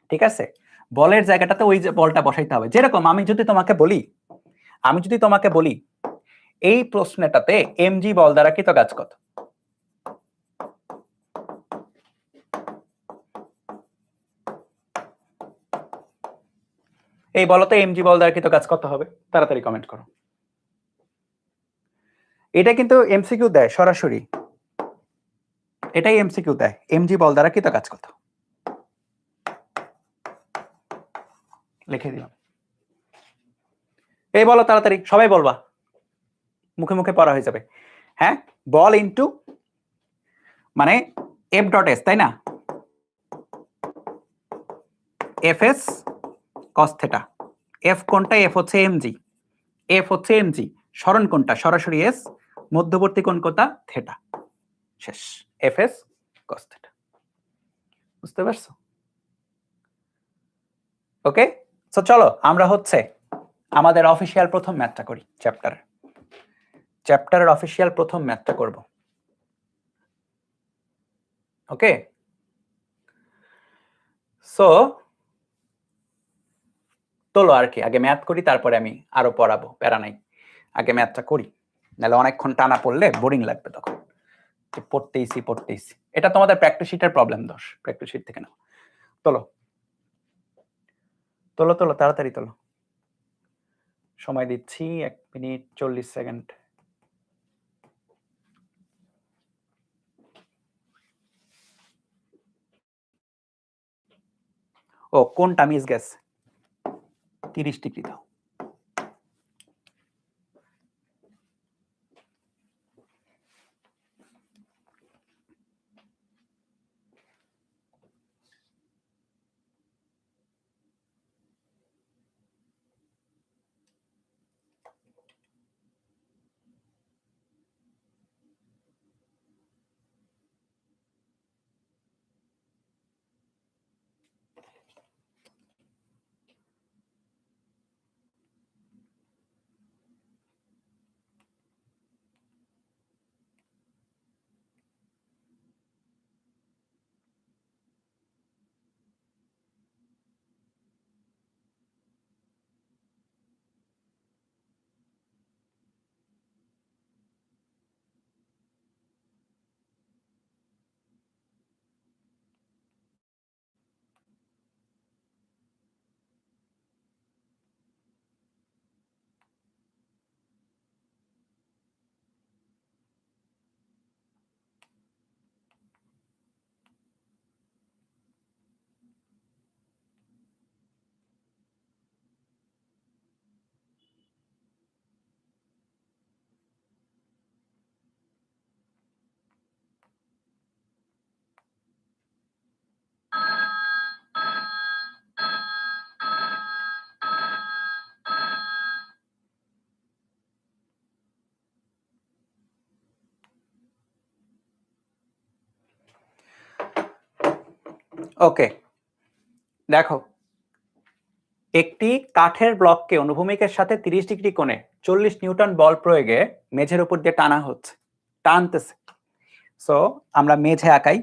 ঠিক আছে, বলের জায়গাটাতে ওই বলটা বসাইতে হবে। যেরকম আমি যদি তোমাকে বলি এই প্রশ্নটাতে এমজি বল দ্বারা কৃত কাজ কত, এই বলো তো এমজি বল দ্বারা কৃত কাজ কত হবে? তাড়াতাড়ি কমেন্ট করো। এটা কিন্তু এমসিকিউ দেয় সরাসরি, এটাই এমসিকিউ দেয়, এমজি বল দ্বারা কৃত কাজ কত, লিখে দিলাম। এই বলো তাড়াতাড়ি, সবাই বলবা, মুখে মুখে পড়া হয়ে যাবে। হ্যাঁ, বল ইনটু মানে এফ ডট এস, তাই না? F S cos theta, F কোনটা? এফ হচ্ছে এমজি, এফ হচ্ছে এমজি, সরণ কোনটা? সরাসরি এস, মধ্যবর্তী কোণ কোনটা? থিটা, শেষ, এফ এস কস থিটা। বুঝতে পারছো? ওকে, সো চলো আমরা হচ্ছে আমাদের অফিসিয়াল প্রথম ম্যাথটা করি, চ্যাপ্টারের অফিসিয়াল প্রথম ম্যাথটা করব। ওকে, সো চলো আর কি আগে ম্যাথ করি, তারপরে আমি আরো পড়াবো, প্যারা নাই, আগে ম্যাথটা করি, নাহলে অনেকক্ষণ টানা পড়লে বোরিং লাগবে তখন। পড়তেইছি, এটা তোমাদের প্র্যাকটিস শিটের প্রবলেম, দোষ প্র্যাকটিস শিট থেকে নাও। তোলো তোলো তোলো তাড়াতাড়ি তোলো, সময় দিচ্ছি 1 মিনিট 40 সেকেন্ড। ও কোনটা মিস গেছে? 30 ডিগ্রি দাও। ওকে, দেখো একটি কাঠের ব্লককে অনুভূমিকের সাথে 30 ডিগ্রি কোণে 40 নিউটন বল প্রয়োগে মেঝের উপর দিয়ে টানা হচ্ছে, টানতেছে। সো আমরা মেঝে আঁকাই,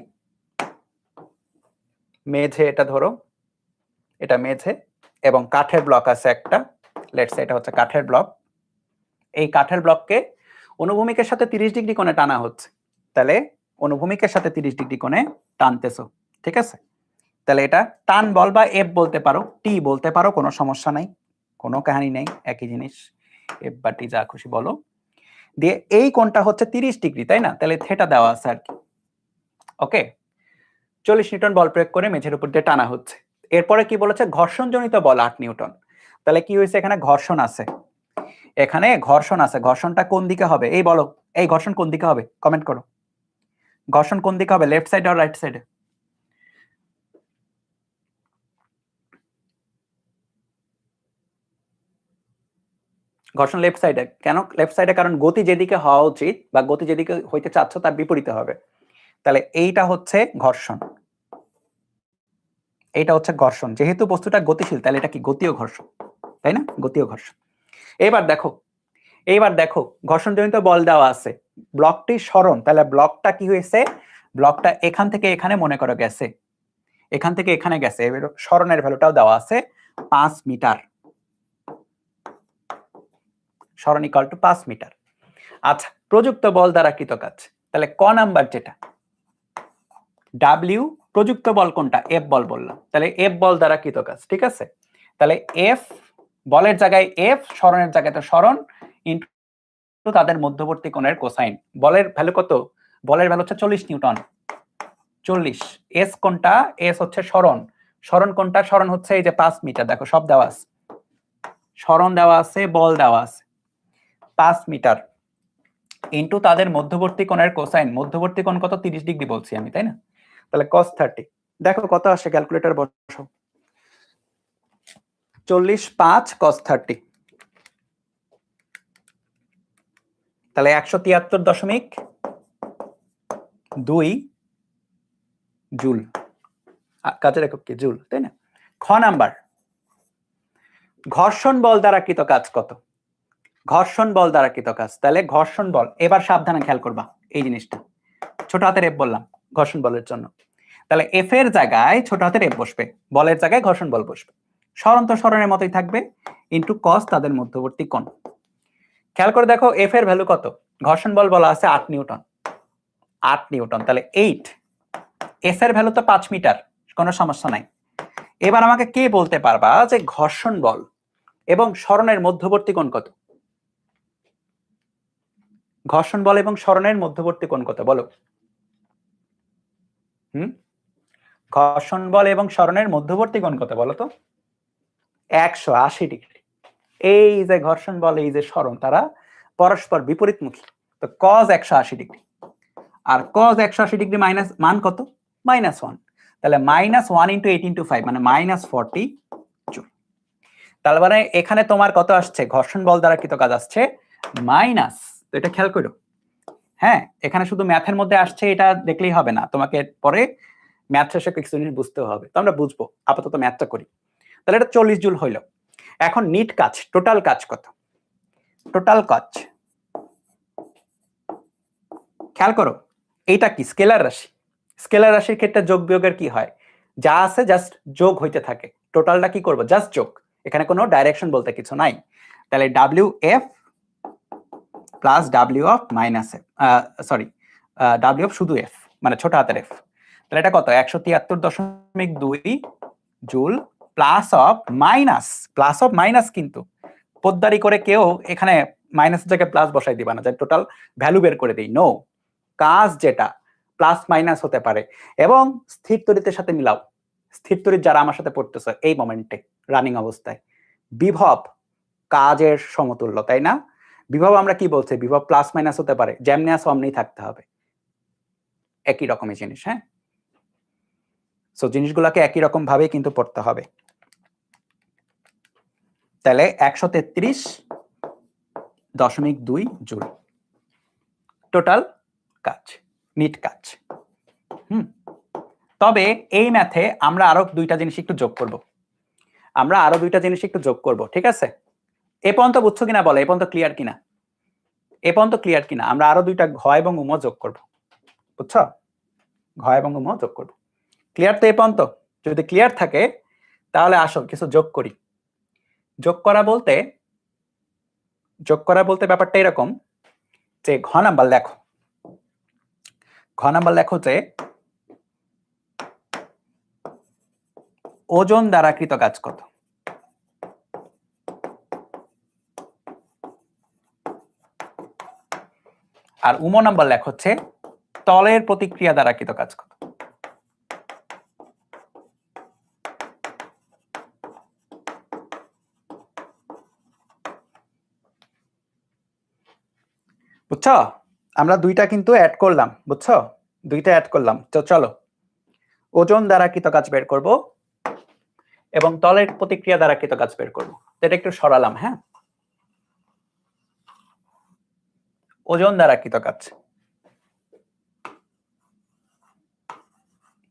মেঝে এটা ধরো, এটা মেঝে এবং কাঠের ব্লক আছে একটা, লেটস সে এটা হচ্ছে কাঠের ব্লক। এই কাঠের ব্লককে অনুভূমিকের সাথে 30 ডিগ্রি কোণে টানা হচ্ছে, তাহলে অনুভূমিকের সাথে 30 ডিগ্রি কোণে টানতেছো, ঠিক আছে? তাহলে এটা টান বল বা এফ বলতে পারো, টি বলতে পারো, কোনো সমস্যা নাই, কোনো কাহিনী নেই, একই জিনিস, এফ বা টি যা খুশি বলো। দিয়ে এই কোণটা হচ্ছে 30 ডিগ্রি, তাই না? তাহলে থেটা দেওয়া আছে আর কি। ওকে, 40 নিউটন বল প্রয়োগ করে মেঝের উপর দিয়ে টানা হচ্ছে। এরপরে কি বলেছে? ঘর্ষণজনিত বল 8 নিউটন। তাহলে কি হয়েছে? এখানে ঘর্ষণ আছে, এখানে ঘর্ষণ আছে। ঘর্ষণটা কোন দিকে হবে এই বলো, এই ঘর্ষণ কোন দিকে হবে? কমেন্ট করো, ঘর্ষণ কোন দিকে হবে? লেফট সাইড আর রাইট সাইডে? ঘর্ষণ লেফট সাইডে। কেন লেফট সাইডে? কারণ গতি যেদিকে হওয়া উচিত বা গতি যেদিকে হইতে চাচ্ছ তার বিপরীতে হবে। তাহলে এইটা হচ্ছে ঘর্ষণ, এইটা হচ্ছে ঘর্ষণ। যেহেতু বস্তুটা গতিশীল তাহলে এটা কি গতীয় ঘর্ষণ, তাই না? গতীয় ঘর্ষণ। এবার দেখো, এইবার দেখো ঘর্ষণজনিত বল দেওয়া আছে, ব্লকটি সরণ, তাহলে ব্লকটা কি হয়েছে? ব্লকটা এখান থেকে এখানে মনে করো গেছে, এখান থেকে এখানে গেছে, সরণের ভ্যালুটাও দেওয়া আছে 5 মিটার, সরণ ইকুয়াল টু 5 মিটার। আচ্ছা, প্রযুক্ত বল দ্বারা কৃত কাজ, তাহলে ক নাম্বার যেটা ডাব্লিউ, প্রযুক্ত বল কোনটা? এফ বল বললাম, তাহলে এফ বল দ্বারা কৃত কাজ, ঠিক আছে? তাহলে এফ বলের জায়গায় এফ, সরণের জায়গায় তো সরণ, ইনটু তাদের মধ্যবর্তী কোণের কোসাইন। বলের ভ্যালু কত? বলের ভ্যালু হচ্ছে 40 নিউটন, 40। এস কোনটা? এস হচ্ছে সরণ, সরণ কোনটা? সরণ হচ্ছে এই যে 5 মিটার, দেখো সব দেওয়া আছে, সরণ দেওয়া আছে, বল দেওয়া আছে, 5 মিটার ইনটু তাদের মধ্যবর্তী কোণের কোসাইন। মধ্যবর্তী কোণ কত? 30 ডিগ্রি বলছি আমি, তাই না? তাহলে cos 30, দেখো কত আসে, ক্যালকুলেটর বসাও। 40 5 cos 30, তাহলে 173.2 জুল, কাজের একক কি? জুল, তাই না? খ নাম্বার, ঘর্ষণ বল দ্বারা কৃত কাজ কত? ঘর্ষণ বল দ্বারা কৃত কাজ, তাহলে ঘর্ষণ বল, এবার সাবধানে খেয়াল করবা এই জিনিসটা, ছোট হাতের এফ বললাম ঘর্ষণ বলের জন্য, তাহলে এফ এর জায়গায় ছোট হাতের এফ বসবে, বলের জায়গায় ঘর্ষণ বল বসবে, সরণ তো সরণের মতোই থাকবে, ইনটু কস তাদের মধ্যবর্তী কোণ। খেয়াল করে দেখো এফ এর ভ্যালু কত? ঘর্ষণ বল বলা আছে 8 নিউটন, 8 নিউটন, তাহলে 8, এস এর ভ্যালু তো 5 মিটার, কোনো সমস্যা নাই। এবার আমাকে কে বলতে পারবা যে ঘর্ষণ বল এবং সরণের মধ্যবর্তী কোণ কত? ঘর্ষণ বল এবং সরণের মধ্যবর্তী কোণ কত বলো? ঘর্ষণ বল এবং সরণের মধ্যবর্তী কোণ কত বলো তো? 180 ডিগ্রি। এই যে ঘর্ষণ বল, এই যে সরণ, তারা পরস্পর বিপরীতমুখী, তো cos 180 ডিগ্রি, আর cos 180 ডিগ্রি মাইনাস মান কত? -1, তাহলে -1 × 8 × 5 মানে -40 জুল। তার মানে এখানে তোমার কত আসছে? ঘর্ষণ বল দ্বারা কৃত কাজ আসছে মাইনাস, তো এটা খেয়াল করো। হ্যাঁ, এখানে শুধু ম্যাথের মধ্যে আসছে এটা দেখলেই হবে না, তোমাকে পরে ম্যাথ শেষে কিছু জিনিস বুঝতে হবে, তো আমরা বুঝবো, আপাতত ম্যাথটা করি। তাহলে এটা 40 জুল হইল। এখন নিট কাজ, টোটাল কাজ কত? টোটাল কাজ খেয়াল করো, এইটা কি? স্কেলার রাশি, স্কেলার রাশির ক্ষেত্রে যোগ বিয়োগের কি হয়? যা আছে জাস্ট যোগ হইতে থাকে, টোটালটা কি করব? জাস্ট যোগ, এখানে কোনো ডাইরেকশন বলতে কিছু নাই। তাহলে W F plus W of minus F, sorry W of শুধু এফ মানে ছোট হাতের এফ, তাহলে এটা কত? 173.2 joule plus of minus, plus of minus, কিন্তু পোদ্দারি করে কেউ এখানে মাইনাস জায়গায় প্লাস বসাই দিবা না, যে টোটাল ভ্যালু বের করে দিই। নো, কাজ যেটা প্লাস মাইনাস হতে পারে। এবং স্থির তড়িতের সাথে মিলাও, স্থির তড়িৎ যারা আমার সাথে পড়তেছে এই মোমেন্টে রানিং অবস্থায়, বিভব কাজের সমতুল্য, তাই না? বিভব আমরা কি বলছি? বিভব প্লাস মাইনাস হতে পারে, যেমনি আছে অমনি থাকতে হবে, একই রকমের জিনিস। হ্যাঁ, সো জিনিসগুলোকে একই রকম ভাবে কিন্তু পড়তে হবে। তাহলে 133.2 জুল টোটাল কাজ, নিট কাজ। তবে এই ম্যাথে আমরা আরো দুইটা জিনিস একটু যোগ করব, ঠিক আছে? এ পর্যন্ত বুঝছো কিনা বলো, এ পর্যন্ত ক্লিয়ার কিনা? আমরা আরো দুইটা ঘ এবং উম যোগ করব, বুঝছো? ঘ এবং উম যোগ করব। ক্লিয়ার তো এ পর্যন্ত? যদি ক্লিয়ার থাকে তাহলে আসো কিছু যোগ করি। যোগ করা বলতে ব্যাপারটা এরকম যে ঘ নাম্বার লেখো যে ওজন দ্বারা কৃত কাজ কত। আর উম নাম্বার লেখো হচ্ছে তলের প্রতিক্রিয়া দ্বারা কৃত কাজ কত। বুঝছো? আমরা দুইটা কিন্তু অ্যাড করলাম, বুঝছো? দুইটা অ্যাড করলাম। তো চলো ওজন দ্বারা কৃত কাজ বের করব এবং তলের প্রতিক্রিয়া দ্বারা কৃত কাজ বের করব। এটা একটু সরালাম, হ্যাঁ? ওজন দ্বারা কৃত কাজ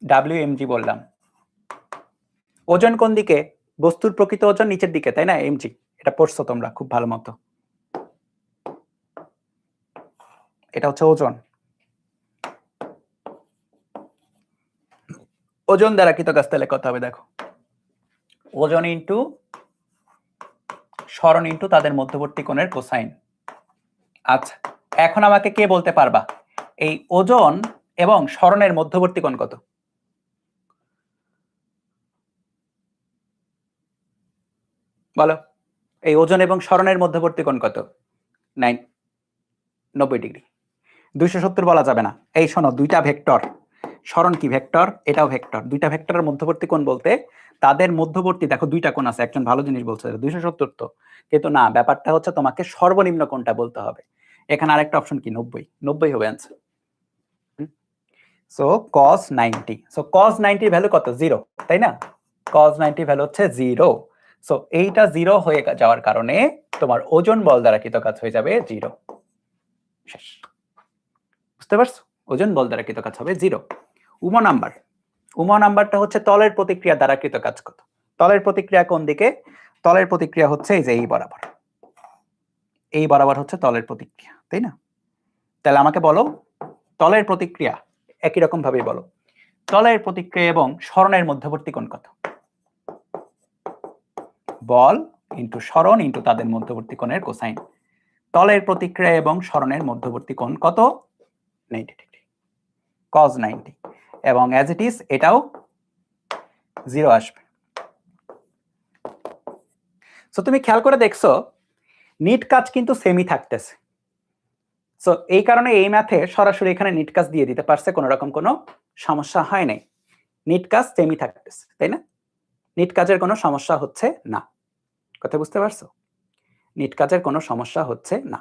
WMG বললাম। ওজন কোন দিকে? বস্তুর প্রকৃত ওজন নিচের দিকে, তাই না? mg, এটা পড়ছো তোমরা খুব ভালো মতো। এটা হচ্ছে ওজন। ওজন দ্বারা কৃত কাজ তাহলে কত হবে দেখো, ওজন ইনটু সরণ ইনটু তাদের মধ্যবর্তী কোণের কোসাইন। আচ্ছা, এখন আমাকে কে বলতে পারবা এই ওজন এবং সরণের মধ্যবর্তী কোণ কত? বলো, এই ওজন এবং সরণের মধ্যবর্তী কোণ কত? 90 ডিগ্রি। 270 বলা যাবে না। এই শোনো, দুইটা ভেক্টর, সরণ কি ভেক্টর, এটাও ভেক্টর। দুইটা ভেক্টরের মধ্যবর্তী কোণ বলতে তাদের মধ্যবর্তী, দেখো দুইটা কোণ আছে, একজন ভালো জিনিস বলছে 270 তো, কিন্তু না, ব্যাপারটা হচ্ছে তোমাকে সর্বনিম্ন কোণটা বলতে হবে। এখানে আরেকটা অপশন কি 90 হবে answer. So cos 90, so cos 90 এর ভ্যালু কত? 0, তাই না? cos 90 ভ্যালু হচ্ছে 0। সো এইটা 0 হয়ে যাওয়ার কারণে তোমার ওজন বল দ্বারা কৃত কাজ হয়ে যাবে 0। শেষ। বুঝতে পারছো? ওজন বল দ্বারা কৃত কাজ হবে 0। উম নাম্বারটা হচ্ছে তলের প্রতিক্রিয়া দ্বারা কৃত কাজ কত। তলের প্রতিক্রিয়া কোন দিকে? তলের প্রতিক্রিয়া হচ্ছে এই যে এই বরাবর হচ্ছে তলের প্রতিক্রিয়া, তাই না? তাহলে আমাকে বলো তলের প্রতিক্রিয়া, একই রকম ভাবেই বলো তলের প্রতিক্রিয়া এবং সরণের মধ্যবর্তী কোণ কত? বল ইনটু সরণ ইনটু তাদের মধ্যবর্তী কোণের কোসাইন। তলের প্রতিক্রিয়া এবং সরণের মধ্যবর্তী কোণ কত? 90 ডিগ্রি, cos 90, এবং অ্যাজ ইট ইজ এটাও 0 আসবে। সো তুমি খেয়াল করে দেখছো নিট কাজ কিন্তু সেমই থাকতেছে। সো এই কারণে এই ম্যাথে সরাসরি এখানে নিট কাজ দিয়ে দিতে পারছে, কোনো রকম কোনো সমস্যা হয় নাই। নিট কাজ সেমই থাকতেছে, তাই না? নিট কাজের কোনো সমস্যা হচ্ছে না। কথা বুঝতে পারছো? নিট কাজের কোনো সমস্যা হচ্ছে না,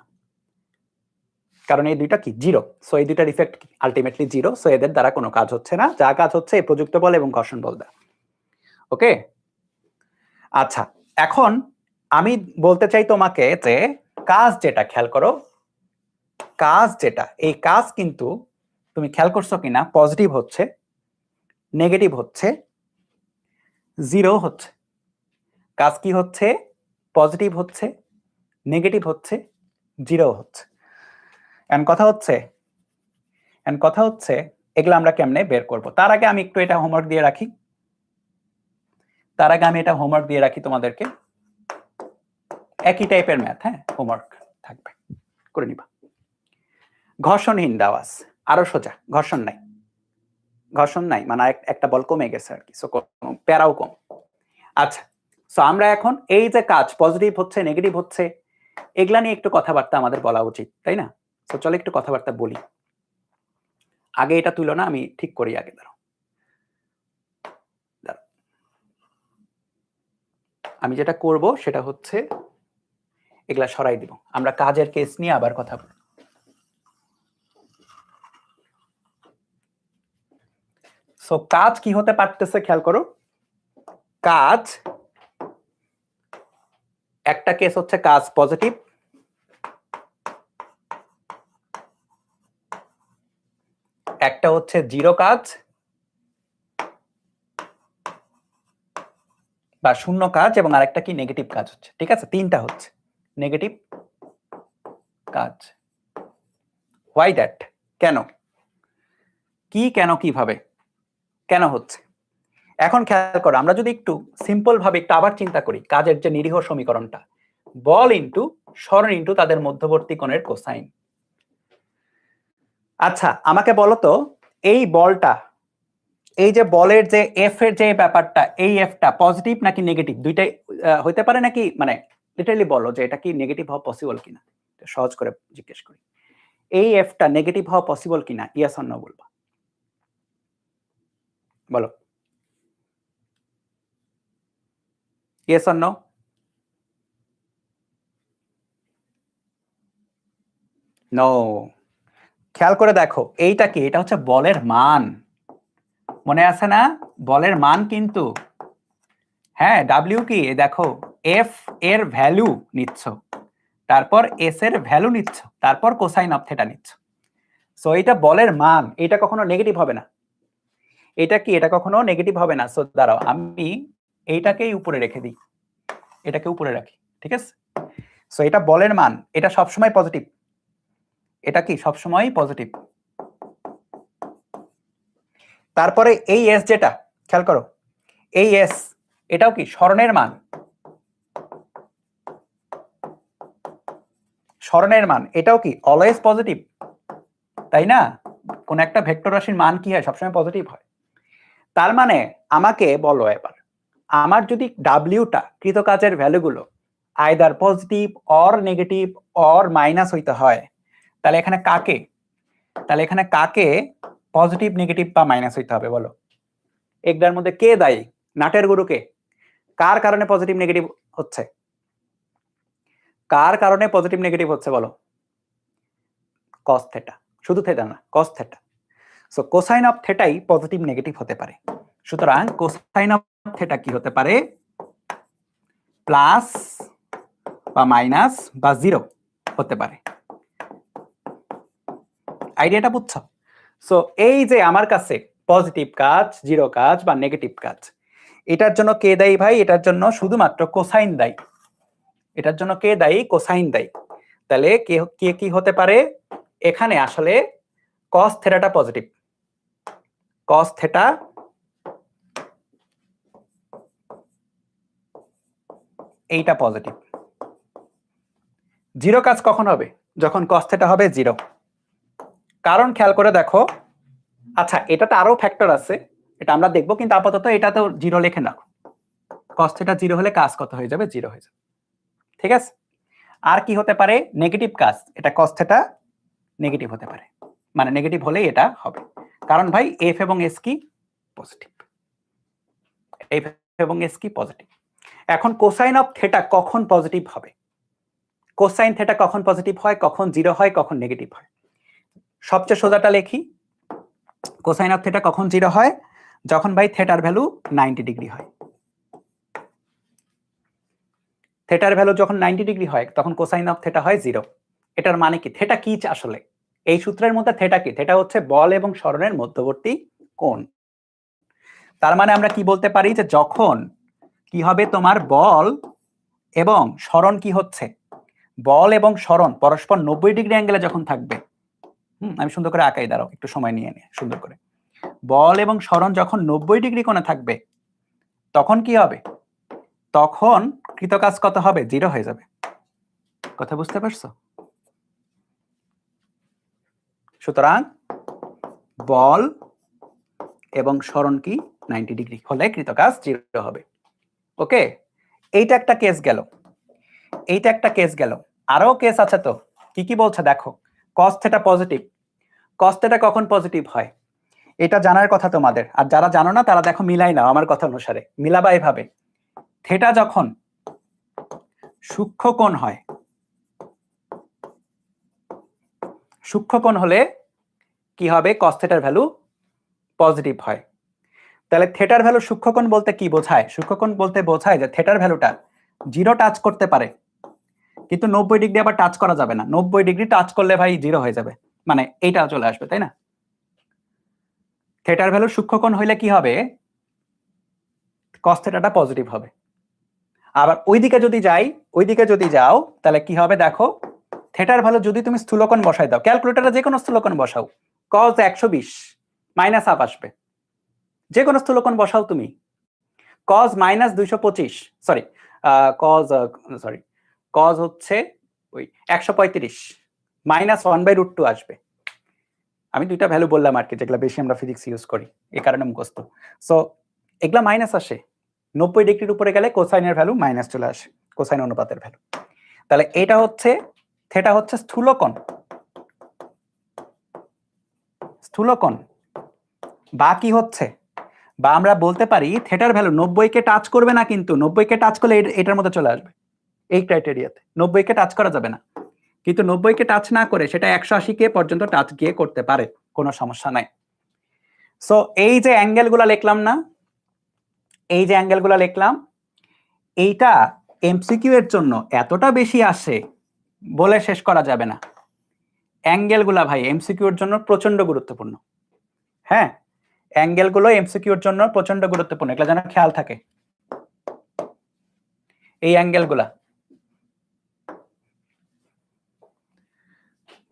কারণ এই দুইটা কি 0। সো এই দুইটার ইফেক্ট কি আলটিমেটলি 0। সো এদের দ্বারা কোনো কাজ হচ্ছে না, যা কাজ হচ্ছে এই প্রযুক্ত বল এবং ঘর্ষণ বল দ্বারা। ওকে, আচ্ছা, এখন আমি বলতে চাই তোমাকে যে কাজ যেটা, খেয়াল করো, কাজ যেটা, এই কাজ কিন্তু তুমি খেয়াল করছো কিনা, পজিটিভ হচ্ছে, নেগেটিভ হচ্ছে, 0 হচ্ছে। কাজ কি হচ্ছে? পজিটিভ হচ্ছে, নেগেটিভ হচ্ছে, 0 হচ্ছে। এন্ড কথা হচ্ছে এগুলো আমরা কেমনে বের করব। তার আগে আমি একটু এটা হোমওয়ার্ক দিয়ে রাখি, তোমাদেরকে। একই টাইপের ম্যাথ, হ্যাঁ, হোমওয়ার্ক থাকবে, করে নিবা। ঘর্ষণহীন দেওয়া আছে, আরো সোজা, ঘর্ষণ নাই, মানে একটা বল কমে গেছে আর কি, সো প্যারাও কম। আচ্ছা, সো আমরা এখন এই যে কাজ পজিটিভ হচ্ছে, নেগেটিভ হচ্ছে, এগুলা নিয়ে একটু কথাবার্তা আমাদের বলা উচিত, তাই না? তো চলো একটু কথাবার্তা বলি। আগে এটা তুলো না, আমি ঠিক করি আগে। দাঁড়াও, আমি যেটা করব সেটা হচ্ছে এগুলা সরাই দিব, আমরা কাজের কেস নিয়ে আবার কথা বলব। সো কাজ কি হতে পারতেছে খেয়াল করো। কাজ, একটা কেস হচ্ছে কাজ পজিটিভ, একটা হচ্ছে 0 কাজ, বা শূন্য কাজ এবং আরেকটা কি নেগেটিভ কাজ হচ্ছে, ঠিক আছে? তিনটা হচ্ছে নেগেটিভ কাজ। Why that? কেন? কি কেন কিভাবে কেন হচ্ছে? এখন খেয়াল করো, আমরা যদি একটু সিম্পল ভাবে একটু আবার চিন্তা করি কাজের যে নিরীহ সমীকরণটা, বল ইনটু সরণ ইনটু তাদের মধ্যবর্তী কোণের কোসাইন। আচ্ছা আমাকে বলো তো, এই বলটা, এই যে বলের যে এফ এর যে ব্যাপারটা, এই এফটা পজিটিভ নাকি নেগেটিভ দুইটাই হইতে পারে নাকি? মানে লিটারালি বলো যে এটা কি নেগেটিভ হওয়া পসিবল কিনা, সহজ করে জিজ্ঞেস করি। এই এফটা নেগেটিভ হওয়া পসিবল কিনা, ইয়েস অর নো বলবা, বলো ইয়েস অর নো। নো। খেয়াল করে দেখো এইটা কি, এটা হচ্ছে বলের মান, মনে আছে না? বলের মান কিন্তু, হ্যাঁ ডাব্লিউ কি দেখো, এফ এর ভ্যালু নিচ্ছ, তারপর এস এর ভ্যালু নিচ্ছ, তারপর কোসাইন অফ থিটা নিচ্ছ। সো এটা বলের মান, এটা কখনো নেগেটিভ হবে না। এটা কি, এটা কখনো নেগেটিভ হবে না। সো দাঁড়াও আমি এইটাকেই উপরে রেখে দিই, এটাকে উপরে রাখি, ঠিক আছে? সো এটা বলের মান, এটা সবসময় পজিটিভ, এটা কি সবসময় পজিটিভ। তারপরে এই এস যেটা, খেয়াল করো এই এস, এটাও কি সরণের মান, সরণের মান এটাও কি অলওয়েজ পজিটিভ, তাই না? কোন একটা ভেক্টর রাশির মান কি হয়, সবসময় পজিটিভ হয়। তার মানে আমাকে বলো এবার, আমার যদি ডাব্লিউটা কৃতকাজের ভ্যালুগুলো either positive or negative or minus হইতে হয়, তাহলে এখানে কাকে, তাহলে এখানে কাকে পজিটিভ নেগেটিভ বা মাইনাস হইতে হবে বলো? একটার মধ্যে কে দায়ী, নাটের গুরুকে? কার কারণে পজিটিভ নেগেটিভ হচ্ছে, কার কারণে পজিটিভ নেগেটিভ হচ্ছে বলো? কস থেটা, শুধু থেটা না, cos theta. So cosine of থেটাই পজিটিভ নেগেটিভ হতে পারে। সুতরাং কোসাইন অফ থেটা কি হতে পারে? প্লাস বা মাইনাস বা জিরো হতে পারে। আইডিয়াটা বুঝছো? সো এই যে আমার কাছে পজিটিভ কাজ, জিরো কাজ বা নেগেটিভ কাজ, এটার জন্য কে দায়ী ভাই? এটার জন্য শুধুমাত্র কোসাইন দায়ী। এটার জন্য কে দায়ী? কোসাইন দায়ী। তাহলে কে কে কি হতে পারে? এখানে আসলে কস থেটাটা পজিটিভ, কস থেটা এইটা পজিটিভ। জিরো কাজ কখন হবে? যখন কস থেটা হবে জিরো। কারণ খেয়াল করে দেখো, আচ্ছা এটাতে আরো ফ্যাক্টর আছে, এটা আমরা দেখবো, কিন্তু আপাতত এটা তো জিরো লিখে নাও। কস থেটা জিরো হলে কাজ কত হয়ে যাবে? জিরো হয়ে যাবে, ঠিক আছে? আর কি হতে পারে? নেগেটিভ কাজ, এটা কস থেটা নেগেটিভ হতে পারে, মানে নেগেটিভ হলেই এটা হবে। কারণ ভাই এফ এবং এস কি পজিটিভ, এফ এবং এস কি পজিটিভ। এখন কোসাইন অফ থেটা কখন পজিটিভ হবে? কোসাইন থেটা কখন পজিটিভ হয়, কখন জিরো হয়, কখন নেগেটিভ হয়? সবচেয়ে সোজাটা লিখি, কোসাইন অফ থেটা কখন জিরো হয়? যখন ভাই থেটার ভ্যালু 90 ডিগ্রি হয়। থেটার ভ্যালু যখন 90 ডিগ্রি হয় তখন কোসাইন অফ থেটা হয় জিরো। এটার মানে কি? থেটা কি আসলে? এই সূত্রের মধ্যে থেটা কি? থেটা হচ্ছে বল এবং সরণের মধ্যবর্তী কোণ। তার মানে আমরা কি বলতে পারি যে যখন কি হবে তোমার বল এবং সরণ কি হচ্ছে, বল এবং সরণ পরস্পর 90 ডিগ্রি অ্যাঙ্গেলে যখন থাকবে, আমি সুন্দর করে আঁকাই, দাঁড়াও একটু সময় নিয়ে সুন্দর করে। বল এবং সরণ যখন 90 ডিগ্রি কোণে থাকবে তখন কি হবে? তখন কৃতকাজ কত হবে? জিরো হয়ে যাবে। কথা বুঝতে পারছো? সুতরাং বল এবং সরণ কি 90 ডিগ্রি হলে কৃতকাজ জিরো হবে। ওকে, এইটা একটা কেস গেল, এইটা একটা কেস গেল। আরো কেস আছে তো, কি কি বলছে দেখো। Cos theta positive, cos theta কখন পজিটিভ হয় এটা জানার কথা তোমাদের, আর যারা জানো না তারা দেখো মিলাই নাও আমার কথা অনুসারে, মিলাবা এভাবে। থেটা যখন সূক্ষ্মকোণ হয়, সূক্ষ্মকোণ হলে কি হবে? কস থেটার ভ্যালু পজিটিভ হয়। তাহলে থেটার ভ্যালু সূক্ষ্মকোণ বলতে কি বোঝায়? সূক্ষ্মকোণ বলতে বোঝায় যে থেটার ভ্যালুটা জিরো টাচ করতে পারে, কিন্তু 90 ডিগ্রি আবার টাচ করা যাবে না। 90 ডিগ্রি টাচ করলে ভাই জিরো হয়ে যাবে, মানে এইটা চলে আসবে, তাই না? থেটার ভ্যালু সূক্ষ্মকোণ হইলে কি হবে? কস থেটাটা পজিটিভ হবে। আবার ওইদিকে যদি যাও তাহলে কি হবে দেখো, থেটার ভ্যালু যদি তুমি স্থূলকোণ বসাই দাও, ক্যালকুলেটরে যে কোনো স্থূলকোণ বসাও, cos 120 মাইনাস হাফ আসবে। যে কোনো স্থূলকোণ বসাও তুমি, cos মাইনাস 225, সরি cos হচ্ছে ওই 135 মাইনাস 1/√2 আসবে। আমি দুইটা ভ্যালু বললাম আর কি, যেগুলো বেশি আমরা ফিজিক্স ইউজ করি, এই কারণে মুখস্থ। সো এগুলা মাইনাস আসে, 90 ডিগ্রির উপরে গেলে কোসাইনের ভ্যালু মাইনাস চলে আসে, কোসাইন অনুপাতের ভ্যালু। তাহলে এটা হচ্ছে, থেটা হচ্ছে স্থূলকোণ বা কি হচ্ছে, বা আমরা বলতে পারি থেটার ভ্যালু 90 কে টাচ করবে না, কিন্তু 90 কে টাচ করলে এটার মধ্যে চলে আসবে এই ক্রাইটেরিয়াতে। 90 কে টাচ করা যাবে না, কিন্তু 90 কে টাচ না করে সেটা 180 কে পর্যন্ত টাচ গিয়ে করতে পারে, কোনো সমস্যা নাই। সো এই যে অ্যাঙ্গেলগুলো লিখলাম না, এই যে অ্যাঙ্গেলগুলো লিখলাম, এইটা এমসিকিউ এর জন্য এতটা বেশি আসে বলে শেষ করা যাবে না। অ্যাঙ্গেলগুলা ভাই এমসিকিউ এর জন্য প্রচন্ড গুরুত্বপূর্ণ। হ্যাঁ, অ্যাঙ্গেলগুলো এমসিকিউ এর জন্য প্রচন্ড গুরুত্বপূর্ণ, এগুলো যেন খেয়াল থাকে। এই অ্যাঙ্গেলগুলা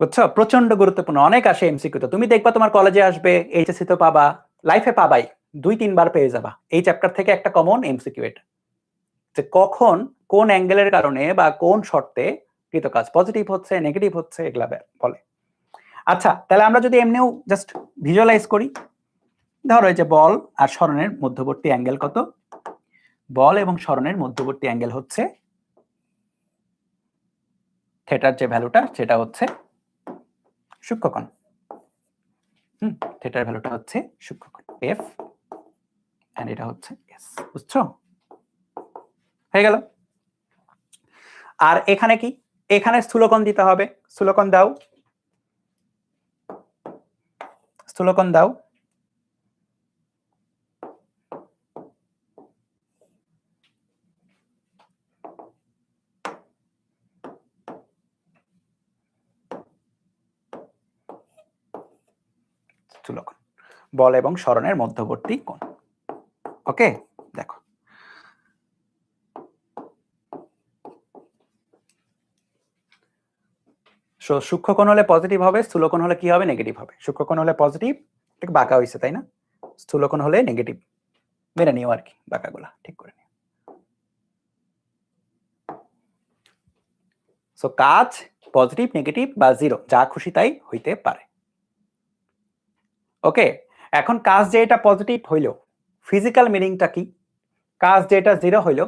বুঝছো, প্রচন্ড গুরুত্বপূর্ণ, অনেক আসে এমসিকিউ তে। তুমি দেখবা তোমার কলেজে আসবে, এইচএসসি তো পাবা, লাইফে পাবাই, 2-3 বার পেয়ে যাবা। এই চ্যাপ্টার থেকে একটা কমন এমসিকিউ এটা, যে কখন কোন অ্যাঙ্গেলের কারণে বা কোন শর্তে কৃতকাজ পজিটিভ হচ্ছে নেগেটিভ হচ্ছে এগুলা বলে। আচ্ছা, তাহলে আমরা যদি এমনিও জাস্ট ভিজুয়ালাইজ করি, ধরো এই যে বল আর সরণের মধ্যবর্তী অ্যাঙ্গেল কত, বল এবং সরণের মধ্যবর্তী অ্যাঙ্গেল হচ্ছে থেটার যে ভ্যালুটা সেটা হচ্ছে সূক্ষ্মকোণ। থেটার ভ্যালুটা হচ্ছে সূক্ষ্মকোণ এফ, এন্ড এটা হচ্ছে এস। বুঝছো, হয়ে গেল। আর এখানে কি, এখানে স্থূলকোণ দিতে হবে, স্থূলকোণ দাও, স্থূলকোণ দাও। স্থূলকোণ বল এবং সরণের মধ্যবর্তী কোণ। ওকে, দেখো সূক্ষ্মকোণ হলে পজিটিভ হবে, স্থূলকোণ হলে কি হবে, নেগেটিভ হবে। সূক্ষ্মকোণ হলে পজিটিভ, ঠিক বাঁকা হইছে তাই না, স্থূলকোণ হলে নেগেটিভ, মেনে নিও আর কি, বাঁকাগুলা ঠিক করে নিও। সো কাজ পজিটিভ নেগেটিভ বা জিরো যা খুশি তাই হইতে পারে। ওকে, এখন কাজ যে এটা পজিটিভ হইলো, ফিজিক্যাল মিনিংটা কি, কাজ যে এটা জিরো হইলো,